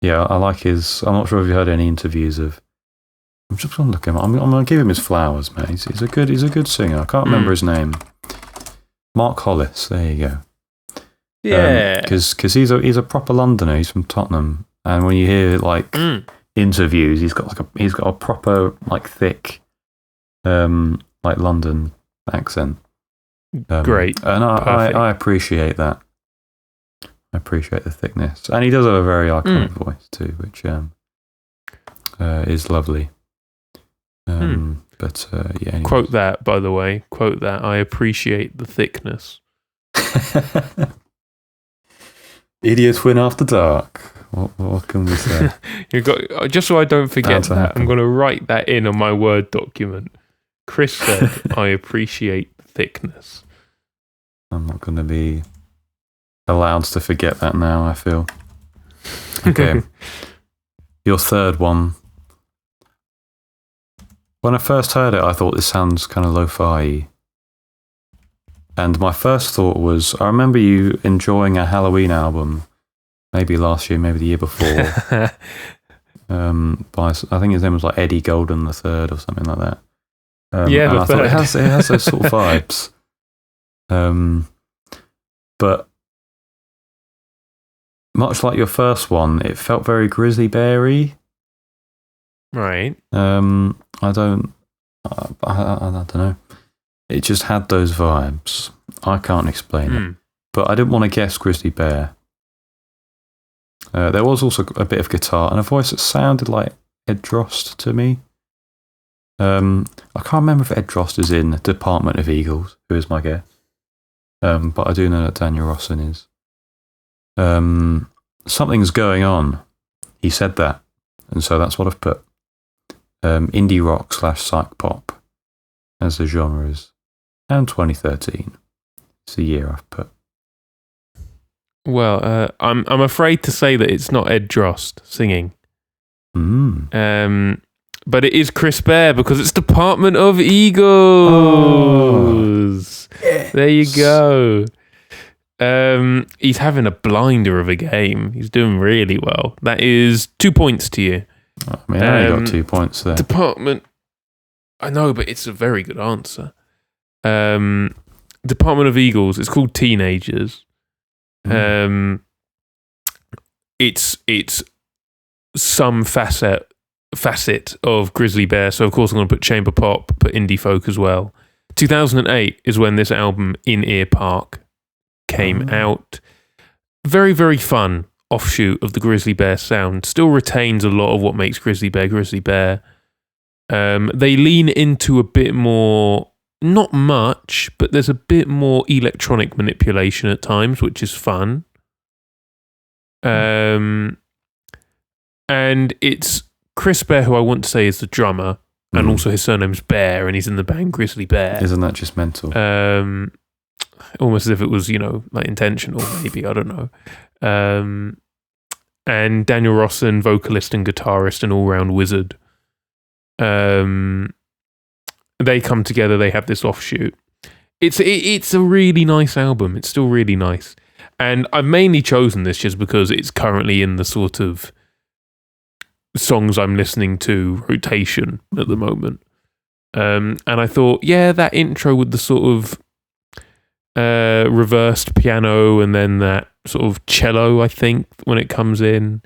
B: like his. I'm not sure if you heard any interviews of. I'm just gonna look him. I'm gonna give him his flowers, mate. He's a good singer. I can't remember his name. Mark Hollis. There you go.
C: Yeah,
B: because he's a proper Londoner. He's from Tottenham, and when you hear like interviews, he's got a proper like thick, like London accent.
C: Great,
B: and I appreciate that. I appreciate the thickness, and he does have a very iconic voice too, which is lovely. But yeah. Anyways.
C: Quote that, by the way. Quote that. I appreciate the thickness.
B: Idiot Win After Dark. What can we say?
C: Just so I don't forget that, I'm going to write that in on my Word document. Chris said, I appreciate the thickness.
B: I'm not going to be allowed to forget that now, I feel. Okay. Your third one. When I first heard it, I thought this sounds kind of lo-fi. And my first thought was, I remember you enjoying a Halloween album, maybe last year, maybe the year before. By, I think his name was like Eddie Golden III or something like that.
C: Yeah,
B: and I thought it has those sort of vibes. But much like your first one, it felt very Grizzly Bear-y.
C: Right.
B: I don't know. It just had those vibes. I can't explain it. But I didn't want to guess Grizzly Bear. There was also a bit of guitar and a voice that sounded like Ed Drost to me. I can't remember if Ed Drost is in Department of Eagles, who is my guess. But I do know that Daniel Rossen is. Something's going on. He said that. And so that's what I've put. Indie rock / psych pop as the genres. And 2013. It's the year I've put.
C: Well, I'm afraid to say that it's not Ed Drost singing. But it is Chris Bear because it's Department of Eagles. Oh, yes. There you go. He's having a blinder of a game. He's doing really well. That is 2 points to you.
B: I mean, I only got 2 points there.
C: Department. I know, but it's a very good answer. Department of Eagles. It's called Teenagers. It's some facet of Grizzly Bear. So of course I'm going to put chamber pop, put indie folk as well. 2008 is when this album In Ear Park came out. Very, very fun offshoot of the Grizzly Bear sound. Still retains a lot of what makes Grizzly Bear Grizzly Bear. They lean into a bit more, not much, but there's a bit more electronic manipulation at times, which is fun. And it's Chris Bear, who I want to say is the drummer, and also his surname's Bear, and he's in the band Grizzly Bear.
B: Isn't that just mental?
C: Almost as if it was, like intentional, maybe, I don't know. And Daniel Rossen, vocalist and guitarist and all-round wizard. They come together, they have this offshoot. It's a really nice album. It's still really nice. And I've mainly chosen this just because it's currently in the sort of songs I'm listening to rotation at the moment. And I thought, yeah, that intro with the sort of reversed piano and then that sort of cello, I think, when it comes in.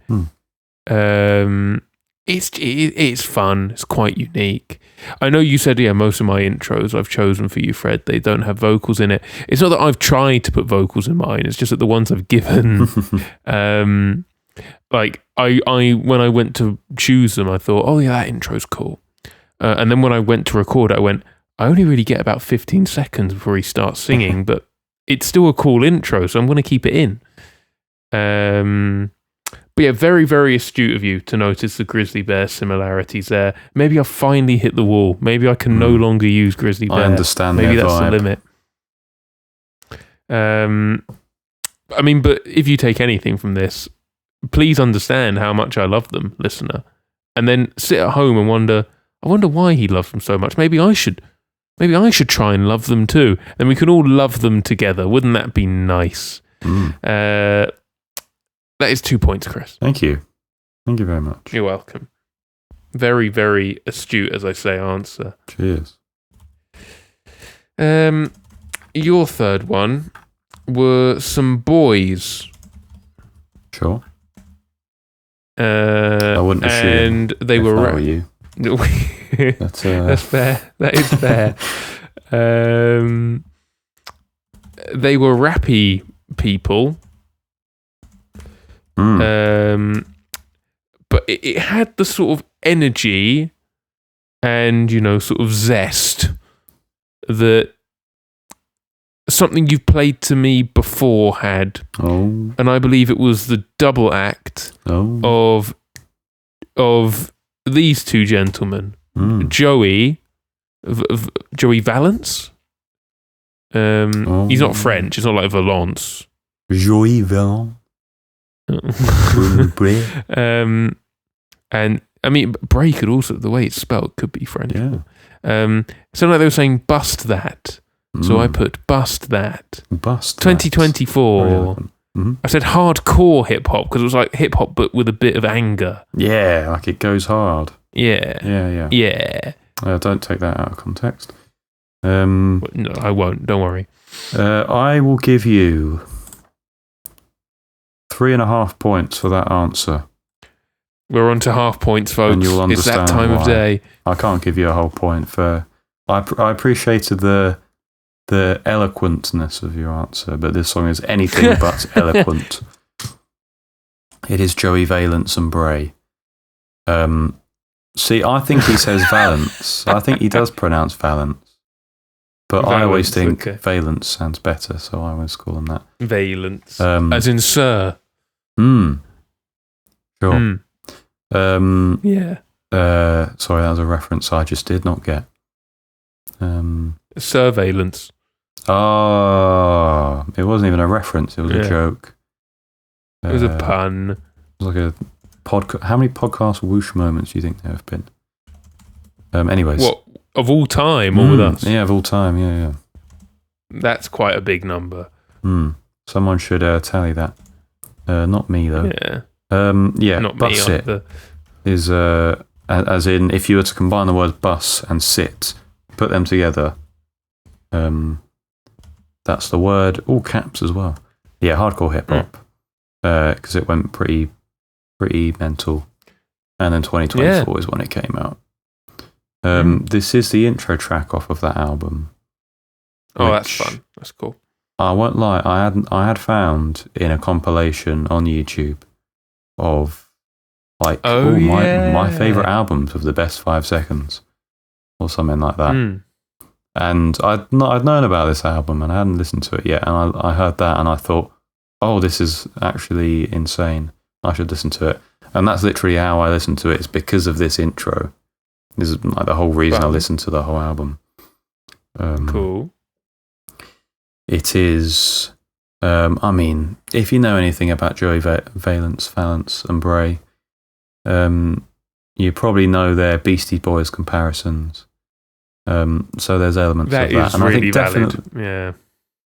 C: It's fun. It's quite unique. I know you said, most of my intros I've chosen for you, Fred, they don't have vocals in it. It's not that I've tried to put vocals in mine. It's just that the ones I've given, like I when I went to choose them, I thought, oh yeah, that intro's cool. And then when I went to record it, I went, I only really get about 15 seconds before he starts singing, but it's still a cool intro, so I'm going to keep it in. But yeah, very, very astute of you to notice the Grizzly Bear similarities there. Maybe I've finally hit the wall. Maybe I can no longer use Grizzly Bear.
B: I understand.
C: Maybe
B: that's
C: the limit. I mean, but if you take anything from this, please understand how much I love them, listener, and then sit at home and wonder, I wonder why he loves them so much. Maybe I should try and love them too. Then we can all love them together. Wouldn't that be nice? That is 2 points, Chris.
B: Thank you. Thank you very much.
C: You're welcome. Very, very astute, as I say, answer.
B: Cheers.
C: Your third one were some boys.
B: Sure. I wouldn't assume.
C: And they were.
B: Were you?
C: That's fair. That is fair. They were rappy people. But it had the sort of energy and, sort of zest that something you've played to me before had.
B: Oh.
C: And I believe it was the double act of these two gentlemen. Joey Valence. He's not French. It's not like Valence.
B: Joey Valence.
C: And I mean, Brae could also, the way it's spelled, could be French.
B: Yeah.
C: So like they were saying, bust that. So I put bust that.
B: Bust
C: 2024. I said hardcore hip hop because it was like hip hop but with a bit of anger.
B: Yeah, like it goes hard.
C: Yeah.
B: Don't take that out of context.
C: No, I won't. Don't worry.
B: I will give you 3.5 points for that answer.
C: We're on to half points, folks.
B: And you'll understand
C: it's that time
B: why.
C: of day.
B: I can't give you a whole point for. I appreciated the eloquentness of your answer, but this song is anything but eloquent. It is Joey Valence and Brae. See, I think he says Valence. I think he does pronounce Valence. But I always think Valence sounds better, so I always call him that.
C: Valence. As in sir.
B: Sure.
C: Yeah.
B: Sorry, that was a reference I just did not get.
C: Surveillance.
B: Oh, it wasn't even a reference, it was a joke.
C: It was a pun.
B: It was like a podcast. How many podcast whoosh moments do you think there have been? Anyways.
C: What, of all time or with us?
B: Yeah, of all time, yeah.
C: That's quite a big number.
B: Someone should tally that. Not me, though.
C: Yeah.
B: Not BUSSIT
C: me either.
B: Is, as in, if you were to combine the words bus and sit, put them together, that's the word, all caps as well. Yeah, hardcore hip hop, because it went pretty mental, and then 2024 is when it came out. This is the intro track off of that album.
C: Oh, that's fun. That's cool.
B: I won't lie, I had found in a compilation on YouTube of like my favourite albums of the best 5 seconds or something like that. And I'd known about this album and I hadn't listened to it yet, and I heard that and I thought, oh, this is actually insane. I should listen to it. And that's literally how I listened to it. It's because of this intro. This is like the whole reason I listened to the whole album.
C: Cool.
B: It is. I mean, if you know anything about Joey Valence and Brae, you probably know their Beastie Boys comparisons. So there's elements of that.
C: That is
B: and
C: really
B: I think
C: valid. Yeah.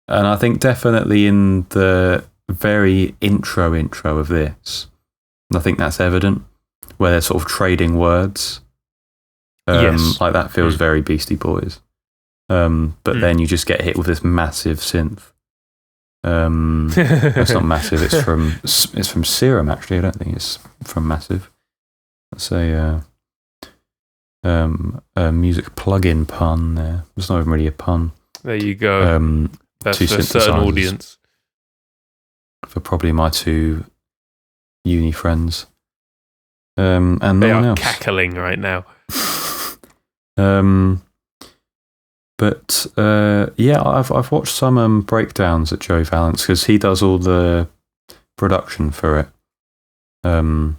B: And I think definitely in the very intro of this, and I think that's evident, where they're sort of trading words.
C: Yes.
B: Like that feels very Beastie Boys. But then you just get hit with this massive synth. It's not Massive, it's from Serum, actually. I don't think it's from Massive. It's a music plug-in pun there. It's not even really a pun.
C: There you go. That's for a certain audience.
B: For probably my 2 uni friends. And no
C: they
B: one
C: are
B: else.
C: Cackling right now.
B: But I've watched some breakdowns at Joey Valence because he does all the production for it. And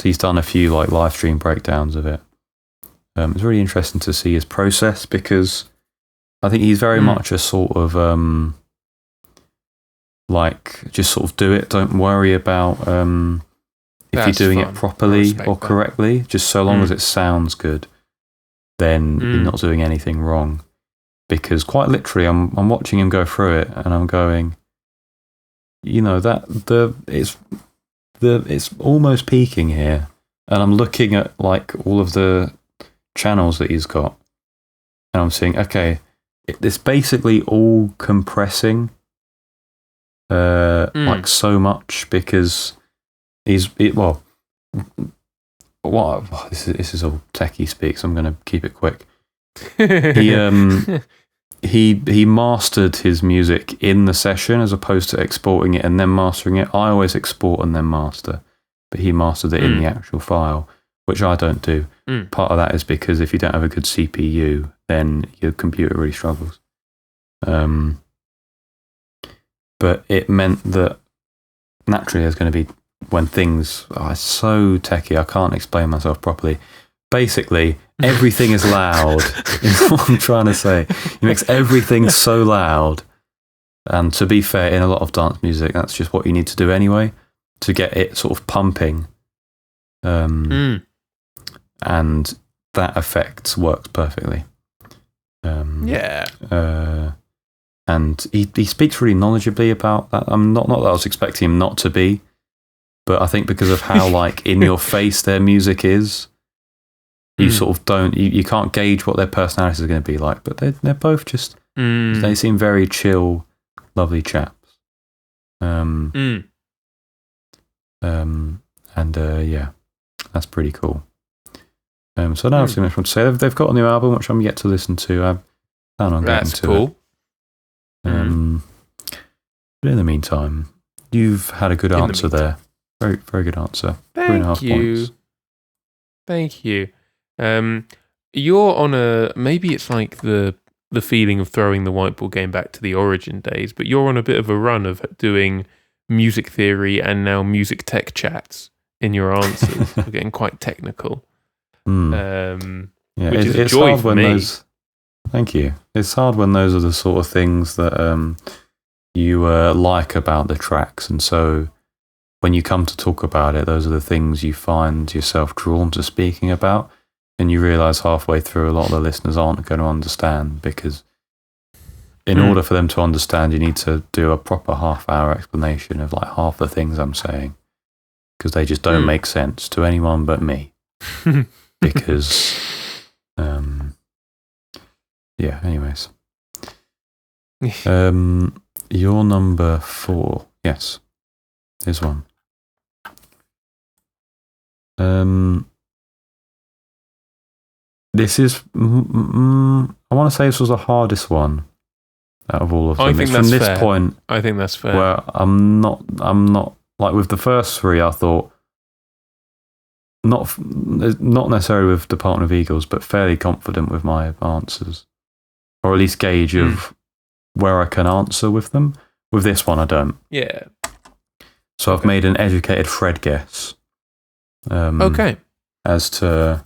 B: he's done a few like live stream breakdowns of it. It's really interesting to see his process because I think he's very much a sort of like just sort of do it. Don't worry about if you're doing it properly or correctly. Just so long as it sounds good, then you're not doing anything wrong. Because quite literally, I'm watching him go through it, and I'm going, you know, it's almost peaking here, and I'm looking at like all of the channels that he's got, and I'm seeing, okay, it's basically all compressing like so much this is all techie speak, so I'm going to keep it quick. He mastered his music in the session as opposed to exporting it and then mastering it. I always export and then master, but he mastered it in the actual file, which I don't do. Part of that is because if you don't have a good CPU, then your computer really struggles. But it meant that naturally there's going to be, when things are so techie, I can't explain myself properly. Basically, everything is loud, is what I'm trying to say. He makes everything so loud. And to be fair, in a lot of dance music, that's just what you need to do anyway, to get it sort of pumping. And that effect works perfectly. And he speaks really knowledgeably about that. Not that I was expecting him not to be, but I think because of how like in your face their music is, you sort of don't, you can't gauge what their personalities are going to be like. But they're both just, they seem very chill, lovely chaps. Yeah, that's pretty cool. So I don't have too much more to say. They've got a new album which I'm yet to listen to. I plan on getting to it. But in the meantime, you've had a good answer there. Very, very good answer.
C: Thank
B: 3.5
C: you.
B: points.
C: Thank you. You're on maybe it's like the feeling of throwing the whiteboard game back to the origin days, but you're on a bit of a run of doing music theory and now music tech chats in your answers. We're getting quite technical.
B: Yeah,
C: which is a
B: it's
C: joy
B: hard
C: for
B: when
C: me.
B: those. Thank you. It's hard when those are the sort of things that you like about the tracks, and so when you come to talk about it, those are the things you find yourself drawn to speaking about, and you realise halfway through a lot of the listeners aren't going to understand, because in order for them to understand, you need to do a proper half-hour explanation of like half the things I'm saying, because they just don't make sense to anyone but me. Because, yeah, anyways. Your number 4. Yes, here's one. This is, I want to say this was the hardest one out of all of them.
C: I think
B: it's
C: that's
B: from this
C: fair.
B: point
C: I think that's fair.
B: where I'm not, like with the first 3, I thought, not necessarily with Department of Eagles, but fairly confident with my answers, or at least gauge of where I can answer with them. With this one, I don't.
C: Yeah.
B: So I've made an educated Fred guess.
C: Okay.
B: As to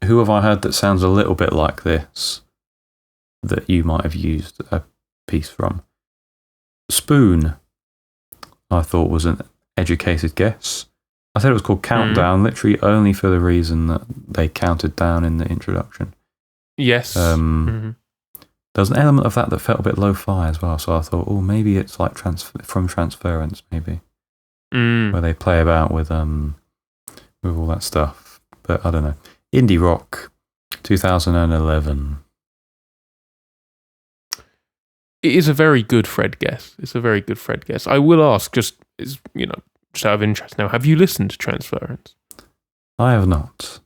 B: who have I heard that sounds a little bit like this that you might have used a piece from. Spoon, I thought was an educated guess. I said it was called Countdown, literally only for the reason that they counted down in the introduction.
C: Yes.
B: There's an element of that felt a bit lo-fi as well, so I thought, oh, maybe it's like from Transference, maybe, where they play about with all that stuff. But I don't know. Indie rock, 2011.
C: It is a very good Fred guess. It's a very good Fred guess. I will ask, just out of interest now, have you listened to Transference?
B: I have not.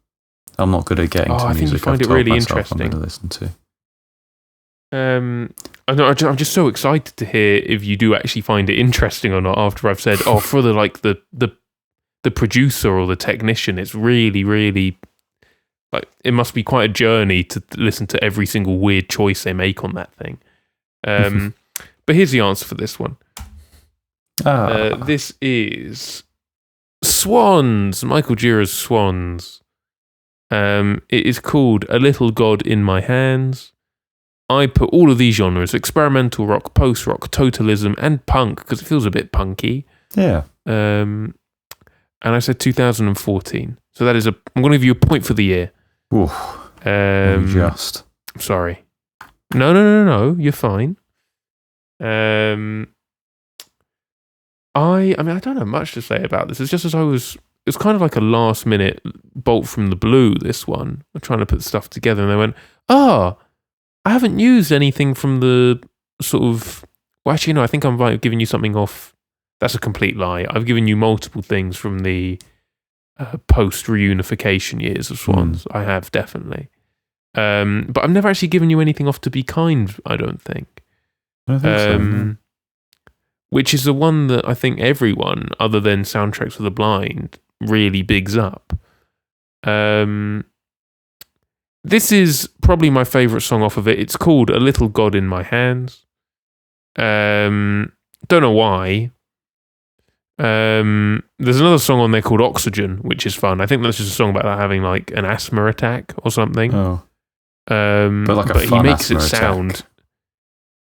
B: I'm not good at getting to
C: I
B: music.
C: think you find
B: I've
C: it
B: told
C: really
B: myself
C: interesting.
B: I'm going to listen to.
C: I'm just so excited to hear if you do actually find it interesting or not. After I've said, for the producer or the technician, it's really, really like it must be quite a journey to listen to every single weird choice they make on that thing. But here's the answer for this one. This is Swans, Michael Gira's Swans. It is called A Little God in My Hands. I put all of these genres, experimental rock, post-rock, totalism, and punk, because it feels a bit punky.
B: Yeah.
C: And I said 2014. So that is I'm going to give you a point for the year.
B: Ooh. Just.
C: Sorry. No. You're fine. I mean, I don't have much to say about this. It's just it's kind of like a last minute bolt from the blue, this one. I'm trying to put stuff together and they went, I haven't used anything from the sort of, well, actually, no, I think I'm giving you something off. That's a complete lie. I've given you multiple things from the post-reunification years of Swans. I have, definitely. But I've never actually given you anything off To Be Kind, I don't think.
B: I don't think so. No.
C: Which is the one that I think everyone, other than Soundtracks for the Blind, really bigs up. This is probably my favourite song off of it. It's called A Little God in My Hands. Don't know why. There's another song on there called Oxygen, which is fun. I think that's just a song about having like an asthma attack or something.
B: Oh. But
C: he makes it sound.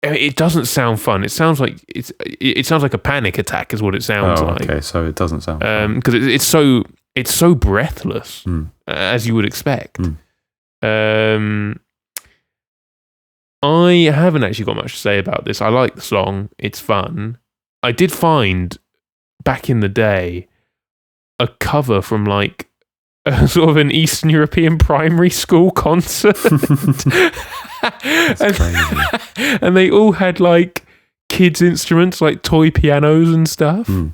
C: It doesn't sound fun. It sounds like it sounds like a panic attack, is what it sounds like.
B: Okay, so it doesn't sound fun.
C: Because it's so breathless, as you would expect. I haven't actually got much to say about this. I like the song. It's fun. I did find back in the day a cover from like a sort of an Eastern European primary school concert. And they all had like kids' instruments, like toy pianos and stuff. And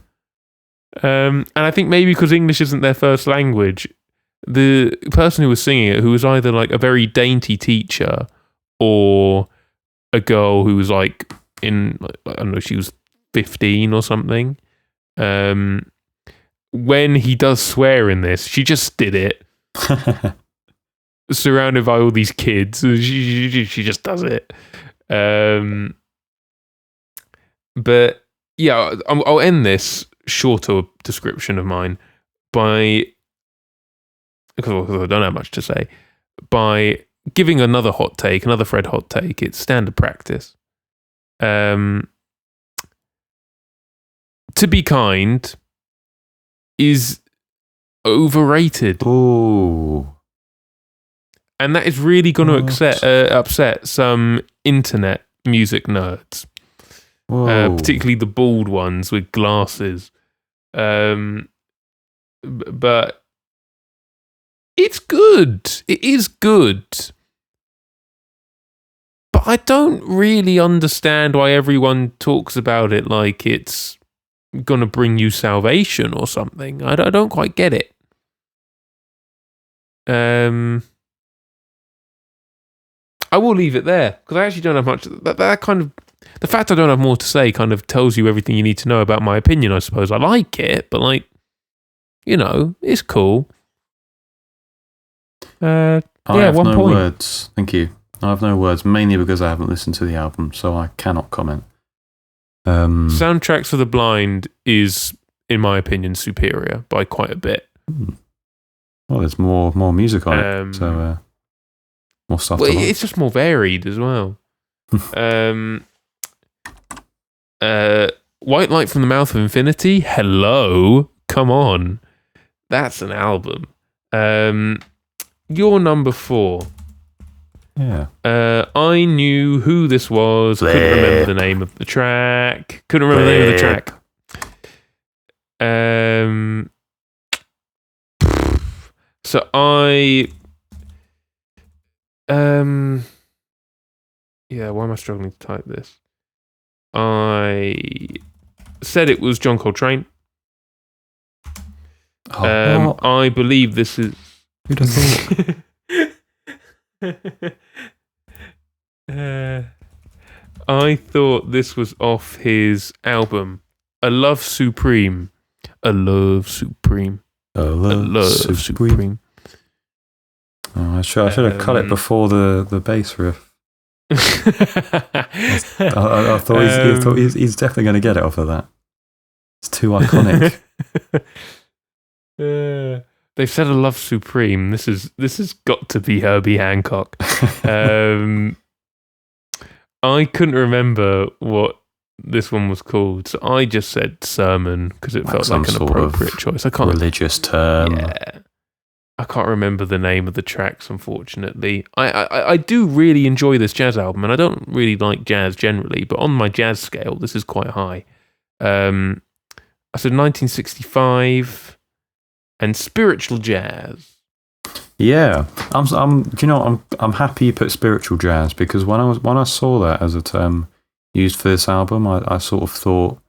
C: I think maybe because English isn't their first language, the person who was singing it, who was either like a very dainty teacher or a girl who was like I don't know, she was 15 or something. When he does swear in this, she just did it. Surrounded by all these kids. She just does it. But yeah, I'll end this shorter description of mine by, because I don't have much to say, by giving another Fred hot take. It's standard practice. To Be Kind is overrated.
B: Ooh.
C: And that is really going to upset some internet music nerds. Particularly the bald ones with glasses. But it's good. It is good. But I don't really understand why everyone talks about it like it's going to bring you salvation or something. I don't quite get it. I will leave it there because I actually don't have much. That kind of, the fact I don't have more to say kind of tells you everything you need to know about my opinion, I suppose. I like it, but like, you know, it's cool.
B: I have
C: 1
B: no
C: point.
B: words. Thank you. I have no words, mainly because I haven't listened to the album, so I cannot comment.
C: Soundtracks for the Blind is, in my opinion, superior by quite a bit.
B: Well, there's more music on it, so more stuff.
C: Well,
B: to like.
C: it's just more varied as well. White Light from the Mouth of Infinity. Hello, come on, that's an album. Your number 4.
B: Yeah.
C: I knew who this was. Couldn't remember the name of the track. Couldn't remember the name of the track. So I yeah, why am I struggling to type this? I said it was John Coltrane. I believe this is.
B: Who'd have thought?
C: I thought this was off his album, A Love Supreme. A Love Supreme.
B: A Love Supreme. Oh, I should have cut it before the bass riff. I thought he's definitely going to get it off of that. It's too iconic.
C: They've said A Love Supreme. This has got to be Herbie Hancock. I couldn't remember what this one was called, so I just said sermon because it felt like an appropriate choice. I can't
B: religious term.
C: Yeah, I can't remember the name of the tracks, unfortunately. I do really enjoy this jazz album, and I don't really like jazz generally, but on my jazz scale, this is quite high. I said 1965 and spiritual jazz.
B: Yeah, I'm happy you put spiritual jazz, because when I saw that as a term used for this album, I sort of thought,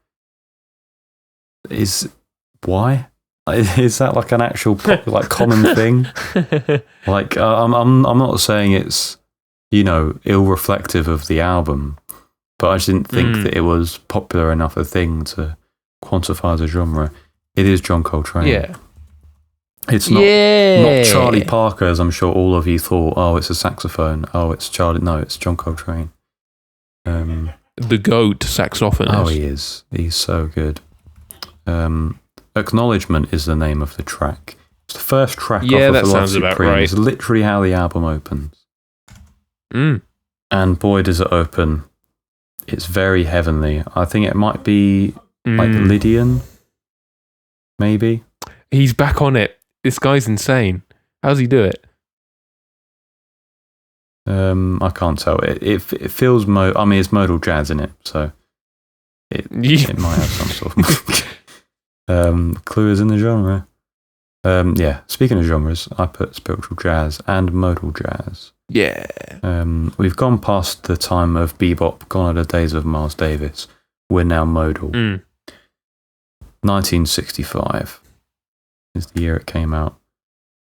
B: why? Is that like an actual like common thing? Like I'm not saying it's ill reflective of the album, but I just didn't think that it was popular enough a thing to quantify as a genre. It is John Coltrane.
C: Yeah.
B: It's not Charlie Parker, as I'm sure all of you thought. Oh, it's a saxophone. Oh, it's Charlie. No, it's John Coltrane.
C: The GOAT saxophonist.
B: Oh, he is. He's so good. Acknowledgement is the name of the track. It's the first track off of
C: that
B: the Love
C: sounds about
B: Supreme.
C: right.
B: It's literally how the album opens. And boy, does it open. It's very heavenly. I think it might be like Lydian, maybe.
C: He's back on it. This guy's insane. How's he do it?
B: I can't tell. It feels it's modal jazz in it, so it might have some sort of clue is in the genre. Yeah, speaking of genres, I put spiritual jazz and modal jazz.
C: Yeah.
B: We've gone past the time of bebop, gone are the days of Miles Davis. We're now modal. 1965 is the year it came out.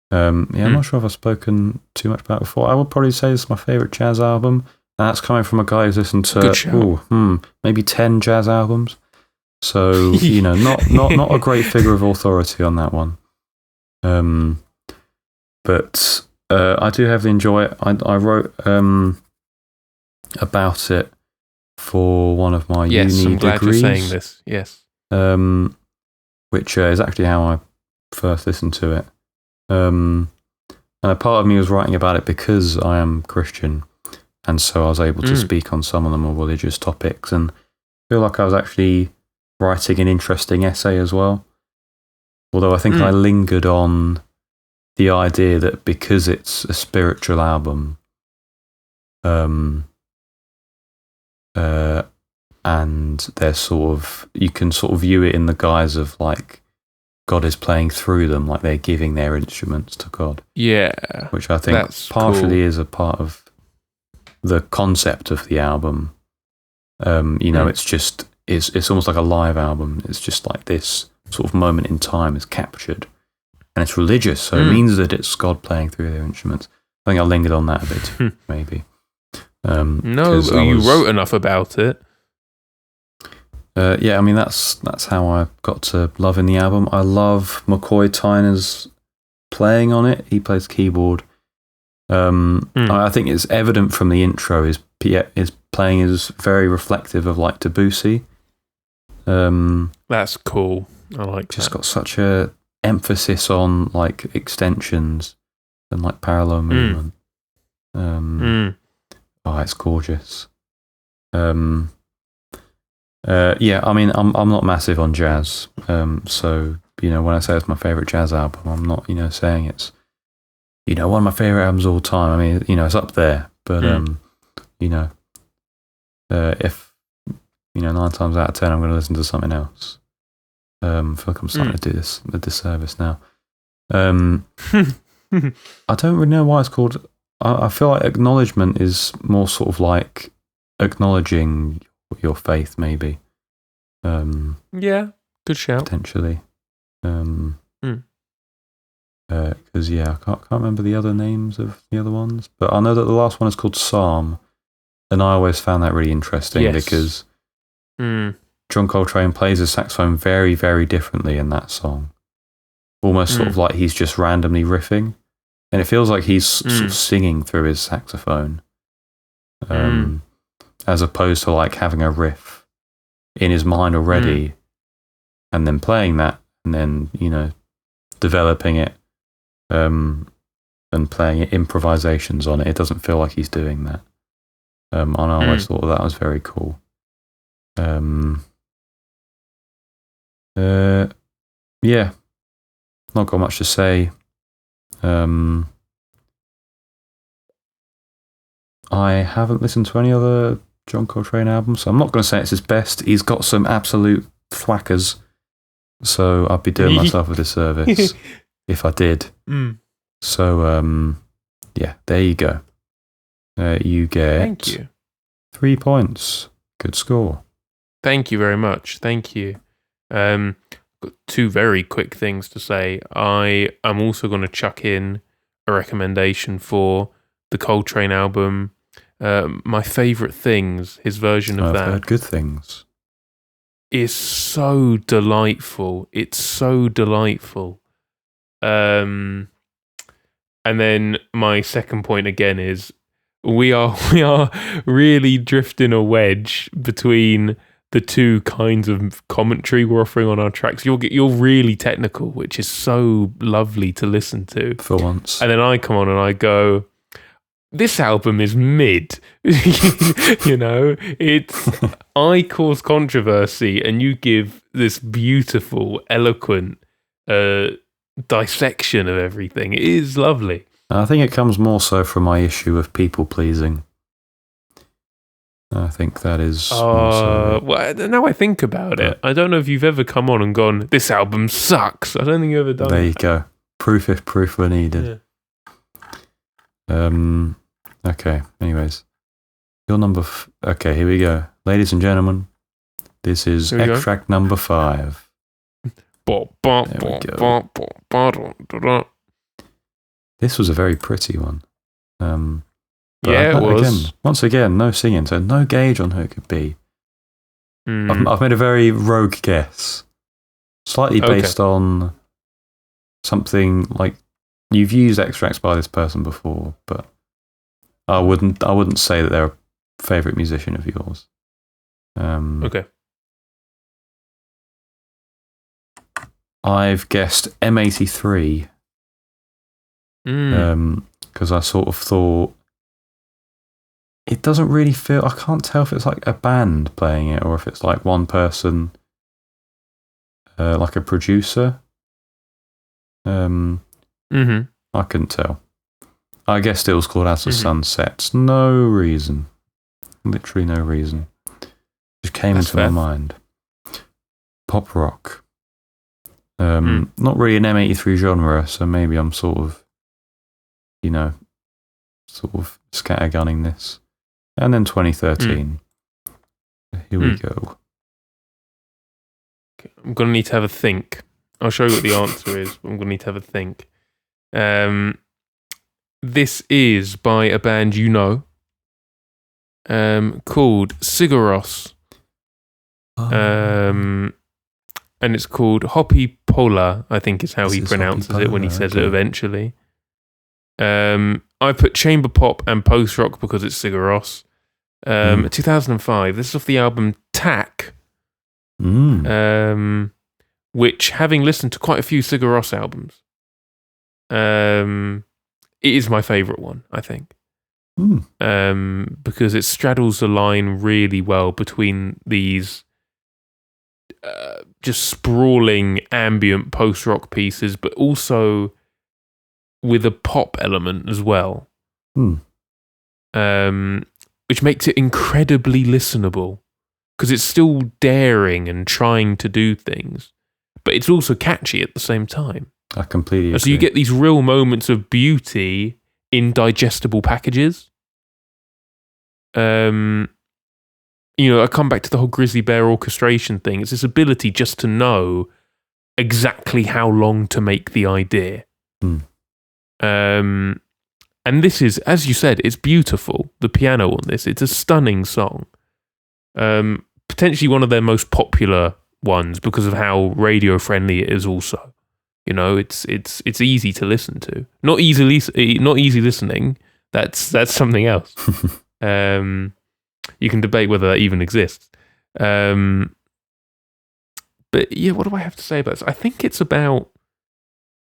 B: I'm not sure if I've spoken too much about it before. I would probably say it's my favourite jazz album. And that's coming from a guy who's listened to maybe 10 jazz albums. So, not a great figure of authority on that one. But I do heavily enjoy it. I wrote about it for one of my uni
C: I'm glad
B: degrees.
C: you're saying this. Yes.
B: Which is actually how I first listened to it. And a part of me was writing about it because I am Christian, and so I was able to speak on some of the more religious topics, and feel like I was actually writing an interesting essay as well. Although I think I lingered on the idea that because it's a spiritual album, and there's you can sort of view it in the guise of like God is playing through them, like they're giving their instruments to God. Yeah. Which I think partially is a part of the concept of the album. It's just, it's almost like a live album. It's just like this sort of moment in time is captured. And it's religious, so it means that it's God playing through their instruments. I think I lingered on that a bit too, maybe.
C: No, but you wrote enough about it.
B: That's how I got to loving the album. I love McCoy Tyner's playing on it. He plays keyboard. I think it's evident from the intro. His playing is very reflective of like Debussy.
C: That's cool. I like that.
B: Just got such a emphasis on like extensions and like parallel movement. It's gorgeous. I'm not massive on jazz, so when I say it's my favorite jazz album, I'm not saying it's one of my favorite albums of all time. I mean, it's up there, but if 9 times out of 10 I'm going to listen to something else. I feel like I'm starting to do this a disservice now. I don't really know why it's called. I feel like Acknowledgement is more sort of like acknowledging your faith, maybe.
C: Good shout.
B: Potentially. Because I can't remember the other names of the other ones, but I know that the last one is called Psalm, and I always found that really interesting because John Coltrane plays the saxophone very, very differently in that song. Almost sort of like he's just randomly riffing, and it feels like he's sort of singing through his saxophone. As opposed to like having a riff in his mind already and then playing that and then, developing it and playing improvisations on it. It doesn't feel like he's doing that. And I always thought that was very cool. Yeah, not got much to say. I haven't listened to any other John Coltrane albums, so I'm not going to say it's his best. He's got some absolute thwackers, so I'd be doing myself a disservice if I did. So, yeah, there you go. You get
C: Thank you.
B: 3 points. Good score.
C: Thank you very much. Thank you. Got 2 very quick things to say. I am also going to chuck in a recommendation for the Coltrane album. My Favourite Things, his version of that.
B: I've heard good things.
C: Is so delightful. It's so delightful. And then my second point again is we are really drifting a wedge between the 2 kinds of commentary we're offering on our tracks. You're really technical, which is so lovely to listen to.
B: For once.
C: And then I come on and I go, this album is mid. You know, I cause controversy and you give this beautiful, eloquent dissection of everything. It is lovely.
B: I think it comes more so from my issue of people pleasing. I think that is.
C: Well, now I think about it, I don't know if you've ever come on and gone, this album sucks. I don't think you've ever done
B: There you go. Proof if proof were needed.
C: Yeah.
B: Okay, anyways. Your number... okay, here we go. Ladies and gentlemen, this is extract number 5. This was a very pretty one.
C: Yeah, it was.
B: Once again, no singing, so no gauge on who it could be. I've made a very rogue guess. Slightly based on something like... You've used extracts by this person before, but I wouldn't say that they're a favourite musician of yours.
C: Okay.
B: I've guessed M83. Because I sort of thought it doesn't really feel... I can't tell if it's like a band playing it or if it's like one person, like a producer. I couldn't tell. I guessed it was called As the Sun Sets. No reason. Literally no reason. Just came into my mind. Pop rock. Not really an M83 genre, so maybe I'm sort of scattergunning this. And then 2013. Here we go.
C: Okay. I'm going to need to have a think. I'll show you what the answer is, but I'm going to need to have a think. This is by a band you know, called Sigur Ros. And it's called Hoppipolla, I think is how he pronounces it when he says it eventually. I put chamber pop and post rock because it's Sigur Ros. 2005. This is off the album Tack. Which, having listened to quite a few Sigur Ros albums, it is my favourite one, I think. Because it straddles the line really well between these just sprawling ambient post-rock pieces, but also with a pop element as well. Which makes it incredibly listenable, because it's still daring and trying to do things, but it's also catchy at the same time.
B: I completely agree.
C: So you get these real moments of beauty in digestible packages. I come back to the whole Grizzly Bear orchestration thing. It's this ability just to know exactly how long to make the idea. And this is, as you said, it's beautiful. The piano on this, it's a stunning song. Potentially one of their most popular ones because of how radio friendly it is also. You know, it's easy to listen to. Not easy listening. That's something else. You can debate whether that even exists. But yeah, what do I have to say about this? I think it's about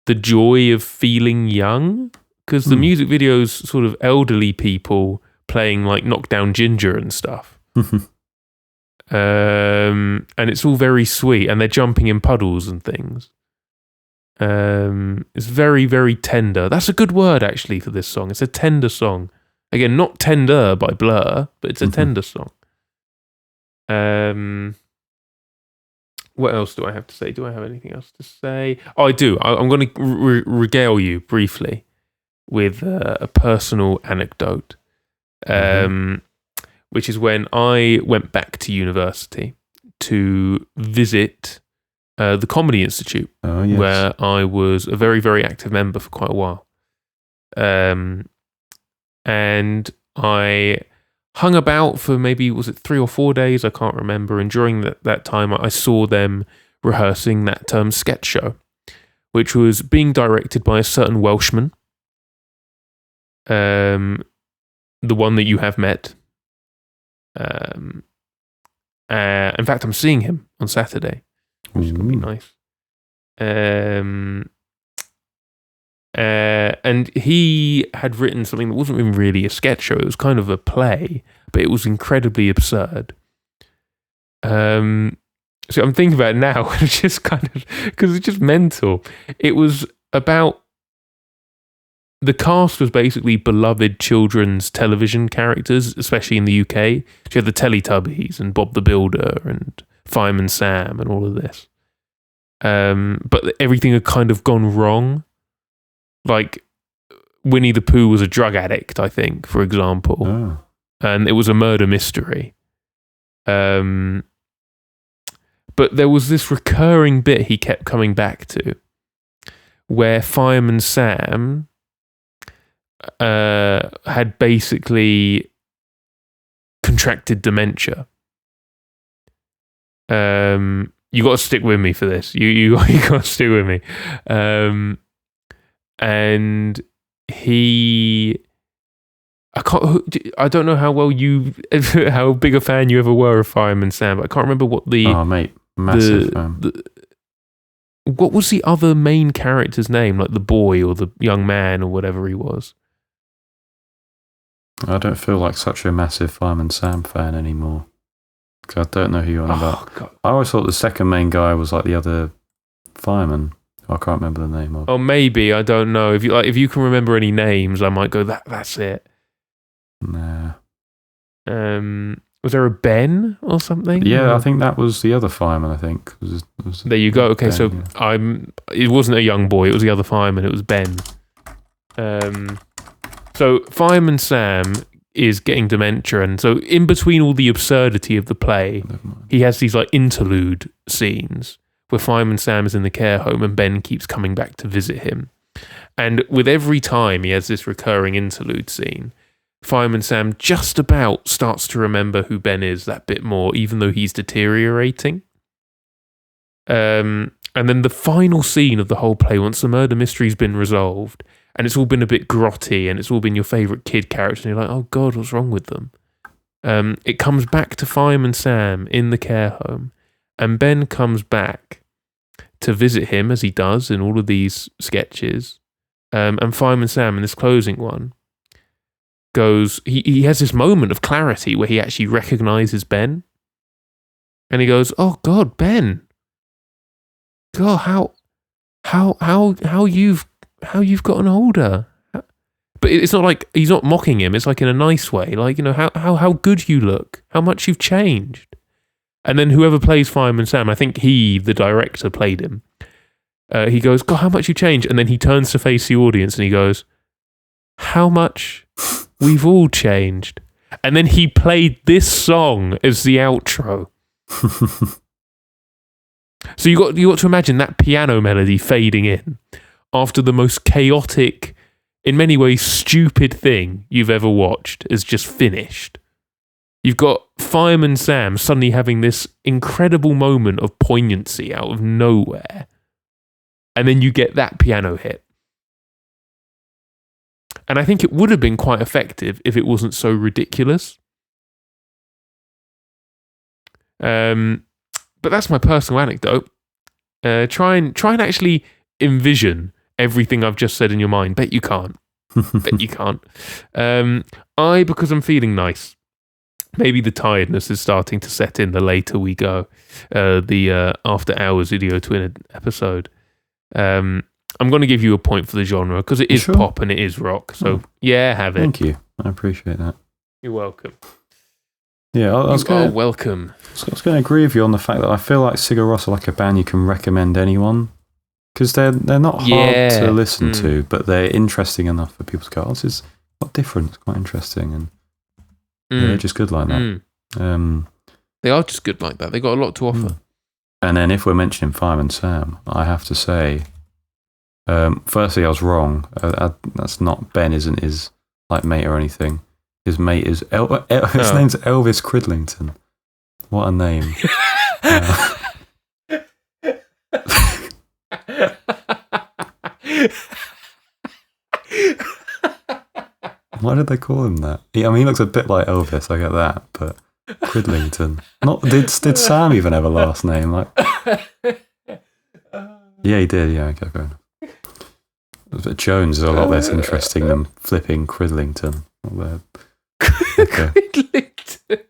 C: the joy of feeling young, because the music video's sort of elderly people playing like Knockdown Ginger and stuff. And it's all very sweet, and they're jumping in puddles and things. It's very, very tender. That's a good word actually for this song. It's a tender song. Again, not Tender by Blur, but it's a tender song. What else do I have to say? Do I have anything else to say? Oh, I do. I'm going to regale you briefly with a personal anecdote, which is when I went back to university to visit the Comedy Institute, where I was a very, very active member for quite a while. And I hung about for maybe, was it 3 or 4 days? I can't remember. And during that time, I saw them rehearsing that sketch show, which was being directed by a certain Welshman, the one that you have met. In fact, I'm seeing him on Saturday, which is going to be nice. And he had written something that wasn't even really a sketch show. It was kind of a play, but it was incredibly absurd. So I'm thinking about it now, and it's just kind of, because it's just mental. It was about, the cast was basically beloved children's television characters, especially in the UK. So you had the Teletubbies and Bob the Builder and Fireman Sam and all of this. But everything had kind of gone wrong. Like, Winnie the Pooh was a drug addict, I think, for example. Oh. And it was a murder mystery. But there was this recurring bit he kept coming back to, where Fireman Sam had basically contracted dementia. You got to stick with me for this. You got to stick with me. And he, I don't know how well how big a fan you ever were of Fireman Sam, but I can't remember what the...
B: Oh, mate, massive fan.
C: What was the other main character's name? Like the boy or the young man or whatever he was?
B: I don't feel like such a massive Fireman Sam fan anymore. Because I don't know who you're on about. God. I always thought the second main guy was like the other fireman. I can't remember the name of.
C: Oh, maybe, I don't know. If you can remember any names, I might go, that's it.
B: Nah.
C: Was there a Ben or something?
B: Yeah, I think that was the other fireman, I think.
C: There you go. Okay,
B: Ben,
C: so yeah. It wasn't a young boy, it was the other fireman, it was Ben. So Fireman Sam is getting dementia, and so in between all the absurdity of the play, he has these like interlude scenes where Fireman Sam is in the care home and Ben keeps coming back to visit him. And with every time he has this recurring interlude scene, Fireman Sam just about starts to remember who Ben is that bit more, even though he's deteriorating. And then the final scene of the whole play, once the murder mystery's been resolved, and it's all been a bit grotty, and it's all been your favourite kid character, and you're like, oh God, what's wrong with them? It comes back to Fireman Sam in the care home, and Ben comes back to visit him, as he does in all of these sketches. And Fireman Sam, in this closing one, goes, he has this moment of clarity where he actually recognises Ben. And he goes, oh God, Ben. God, how you've gotten older. But it's not like, he's not mocking him, it's like in a nice way. Like, you know, how good you look, how much you've changed. And then whoever plays Fireman Sam, I think the director, played him. He goes, God, how much you changed. And then he turns to face the audience and he goes, how much we've all changed. And then he played this song as the outro. So you got to imagine that piano melody fading in after the most chaotic, in many ways stupid thing you've ever watched has just finished. You've got Fireman Sam suddenly having this incredible moment of poignancy out of nowhere. And then you get that piano hit. And I think it would have been quite effective if it wasn't so ridiculous. But that's my personal anecdote. Try and actually envision everything I've just said in your mind. Bet you can't. Bet you can't. Because I'm feeling nice. Maybe the tiredness is starting to set in the later we go. The After Hours Video Twin episode. I'm going to give you a point for the genre because it is pop and it is rock. So, have it.
B: Thank you. I appreciate that.
C: You're welcome.
B: Yeah, I was going
C: welcome.
B: I was going to agree with you on the fact that I feel like Sigur Ros are like a band you can recommend anyone because they're not hard to listen to, but they're interesting enough for people to go, this is quite different, it's quite interesting, and they're just good like that.
C: They are just good like that. They got a lot to offer.
B: And then if we're mentioning Fireman Sam, I have to say, firstly, I was wrong. That's not Ben, isn't his like mate or anything. His mate is his name's Elvis Cridlington. What a name! Why did they call him that? He looks a bit like Elvis. I get that, but Cridlington. Did Sam even have a last name? Like, yeah, he did. Yeah, okay, fair enough. But Jones is a lot less interesting than flipping Cridlington. Okay.
C: Cridlington.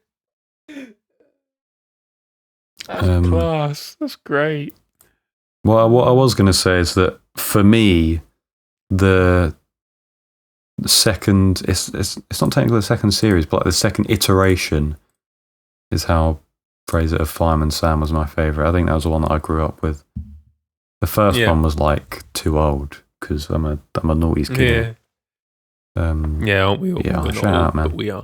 C: That's class. That's great.
B: Well, what I was going to say is that for me, the second it's not technically the second series, but like the second iteration is how phrase it of Fireman Sam was my favourite. I think that was the one that I grew up with. The first one was like too old because I'm a noughties kid.
C: Aren't we all?
B: Yeah, shout out, man.
C: But we are.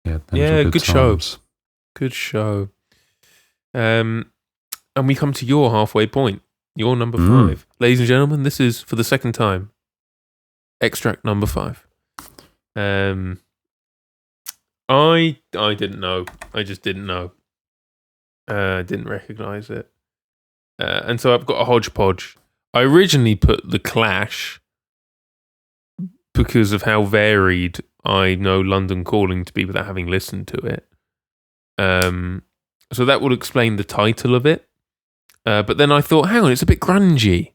B: Yeah,
C: good show. Good show. And we come to your halfway point. Your number 5. Ladies and gentlemen, this is for the second time. Extract number 5. I didn't know. I just didn't know. Didn't recognise it. And so I've got a hodgepodge. I originally put The Clash because of how varied I know London Calling to be without having listened to it. So that would explain the title of it. But then I thought, hang on, it's a bit grungy.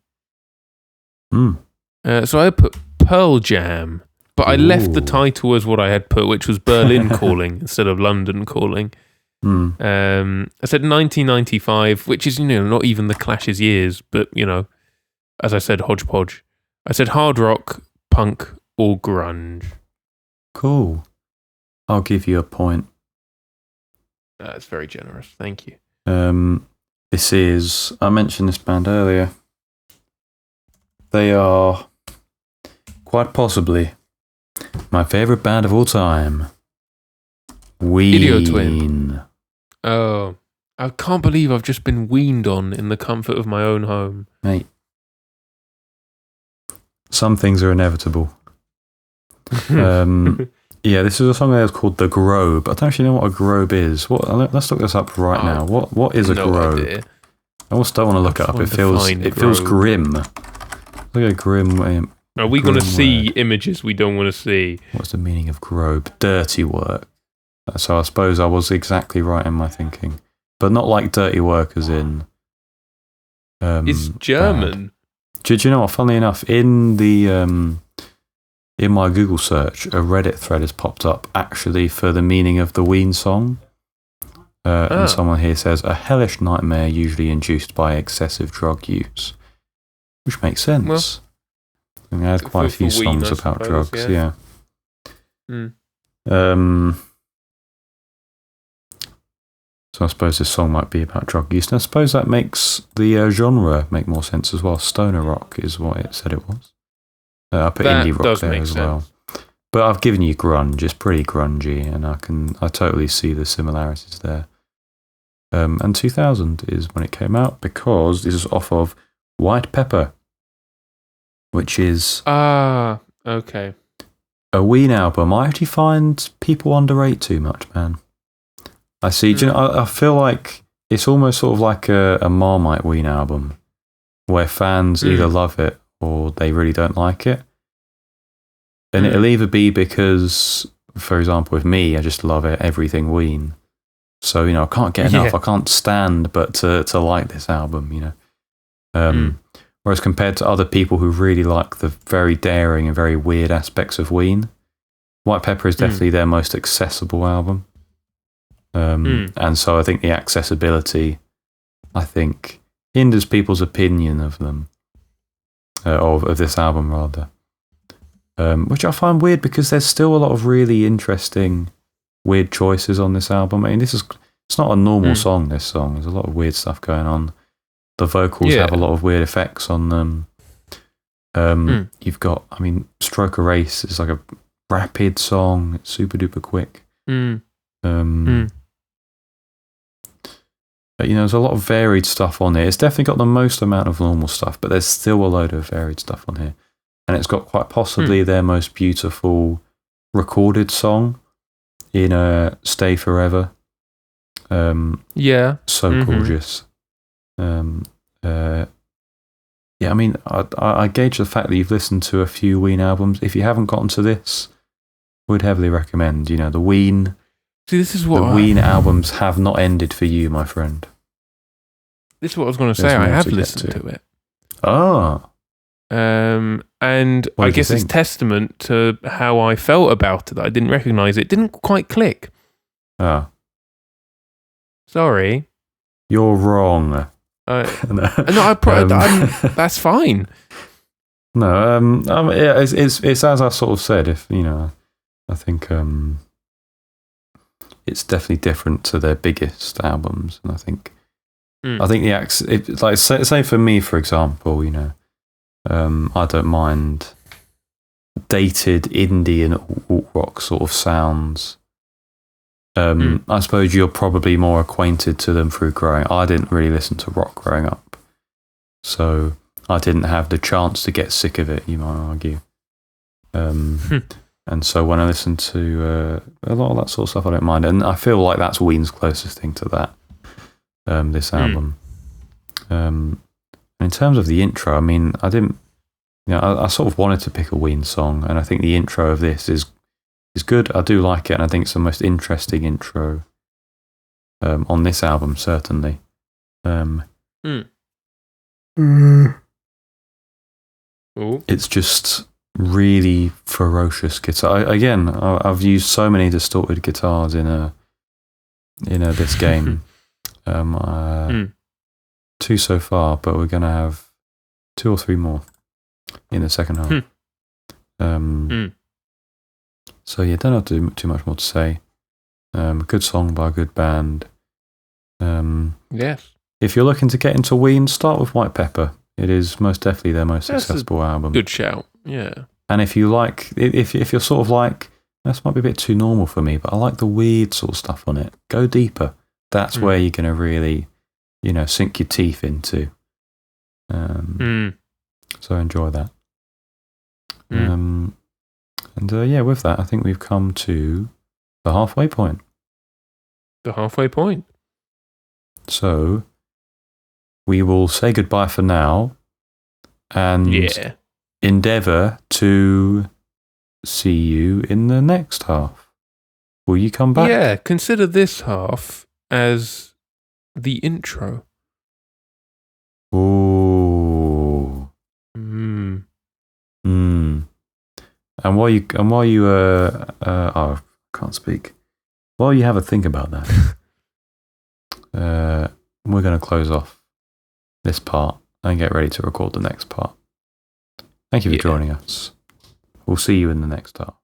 C: So I put Pearl Jam, but I left the title as what I had put, which was Berlin Calling instead of London Calling. I said 1995, which is, not even the Clash's years, but, as I said, hodgepodge. I said hard rock, punk, or grunge.
B: Cool. I'll give you a point.
C: That's very generous. Thank you.
B: This is, I mentioned this band earlier. They are quite possibly my favourite band of all time. Ween.
C: Idiot Twin. Oh, I can't believe I've just been weaned on in the comfort of my own home.
B: Mate, some things are inevitable. Yeah, this is a song that was called The Grobe. I don't actually know what a Grobe is. Let's look this up right now. What is a Grobe?
C: Idea.
B: I also don't want to look it up. It feels grim. Look at a grim.
C: Are we going to see images we don't want to see?
B: What's the meaning of Grobe? Dirty work. So I suppose I was exactly right in my thinking, but not like dirty work as in.
C: It's German.
B: Do you know what? Funnily enough, in my Google search, a Reddit thread has popped up actually for the meaning of the Ween song. And someone here says, a hellish nightmare usually induced by excessive drug use. Which makes sense. Well, I mean, I had quite a few songs about drugs, yeah. So I suppose this song might be about drug use. And I suppose that makes the genre make more sense as well. Stoner rock is what it said it was. I put indie rock there as well. But I've given you grunge. It's pretty grungy, and I totally see the similarities there. And 2000 is when it came out because this is off of White Pepper, which is
C: okay,
B: a Ween album. I actually find people underrate too much, man. I see. Do you know, I feel like it's almost sort of like a Marmite Ween album, where fans either love it or they really don't like it. And it'll either be because, for example, with me, I just love it, everything Ween. So, I can't get enough. I can't stand but to like this album, Whereas compared to other people who really like the very daring and very weird aspects of Ween, White Pepper is definitely their most accessible album. And so I think the accessibility, I think, hinders people's opinion of them, of this album rather. Which I find weird because there's still a lot of really interesting, weird choices on this album. I mean, it's not a normal song, this song. There's a lot of weird stuff going on. The vocals have a lot of weird effects on them. You've got, I mean, Stroke a Race is like a rapid song. It's super duper quick. But, you know, there's a lot of varied stuff on here. It's definitely got the most amount of normal stuff, but there's still a load of varied stuff on here. And it's got quite possibly their most beautiful recorded song in Stay Forever. So gorgeous. I mean, I gauge the fact that you've listened to a few Ween albums. If you haven't gotten to this, would heavily recommend. You know, the Ween.
C: See, this is what
B: the Ween albums have not ended for you, my friend.
C: This is what I was going to say. I have listened to it.
B: Oh.
C: And I guess it's testament to how I felt about it. I didn't recognise it. Didn't quite click.
B: Oh.
C: Sorry.
B: You're wrong.
C: That's fine.
B: No, it's as I sort of said. If you know, I think it's definitely different to their biggest albums, and I think like say for me, for example, you know, I don't mind dated indie and alt rock sort of sounds. I suppose you're probably more acquainted to them through growing. I didn't really listen to rock growing up, so I didn't have the chance to get sick of it, you might argue. And so when I listen to a lot of that sort of stuff, I don't mind. And I feel like that's Ween's closest thing to that, this album. In terms of the intro, I mean, I didn't, you know, I sort of wanted to pick a Ween song, and I think the intro of this is good. I do like it, and I think it's the most interesting intro on this album, certainly. It's just really ferocious guitar. I've used so many distorted guitars in this game. 2 so far, but we're going to have 2 or 3 more in the second half. So yeah, don't have too much more to say. Good song by a good band.
C: Yes.
B: If you're looking to get into Ween, start with White Pepper. It is most definitely their most successful album.
C: Good shout. Yeah.
B: And if you like, if you're sort of like, this might be a bit too normal for me, but I like the weird sort of stuff on it. Go deeper. That's where you're going to really, you know, sink your teeth into. So enjoy that. With that, I think we've come to the halfway point.
C: The halfway point.
B: So we will say goodbye for now and endeavour to see you in the next half. Will you come back?
C: Yeah, consider this half as the intro.
B: Ooh. And while you I can't speak. While you have a think about that, we're going to close off this part and get ready to record the next part. Thank you for joining us. We'll see you in the next half.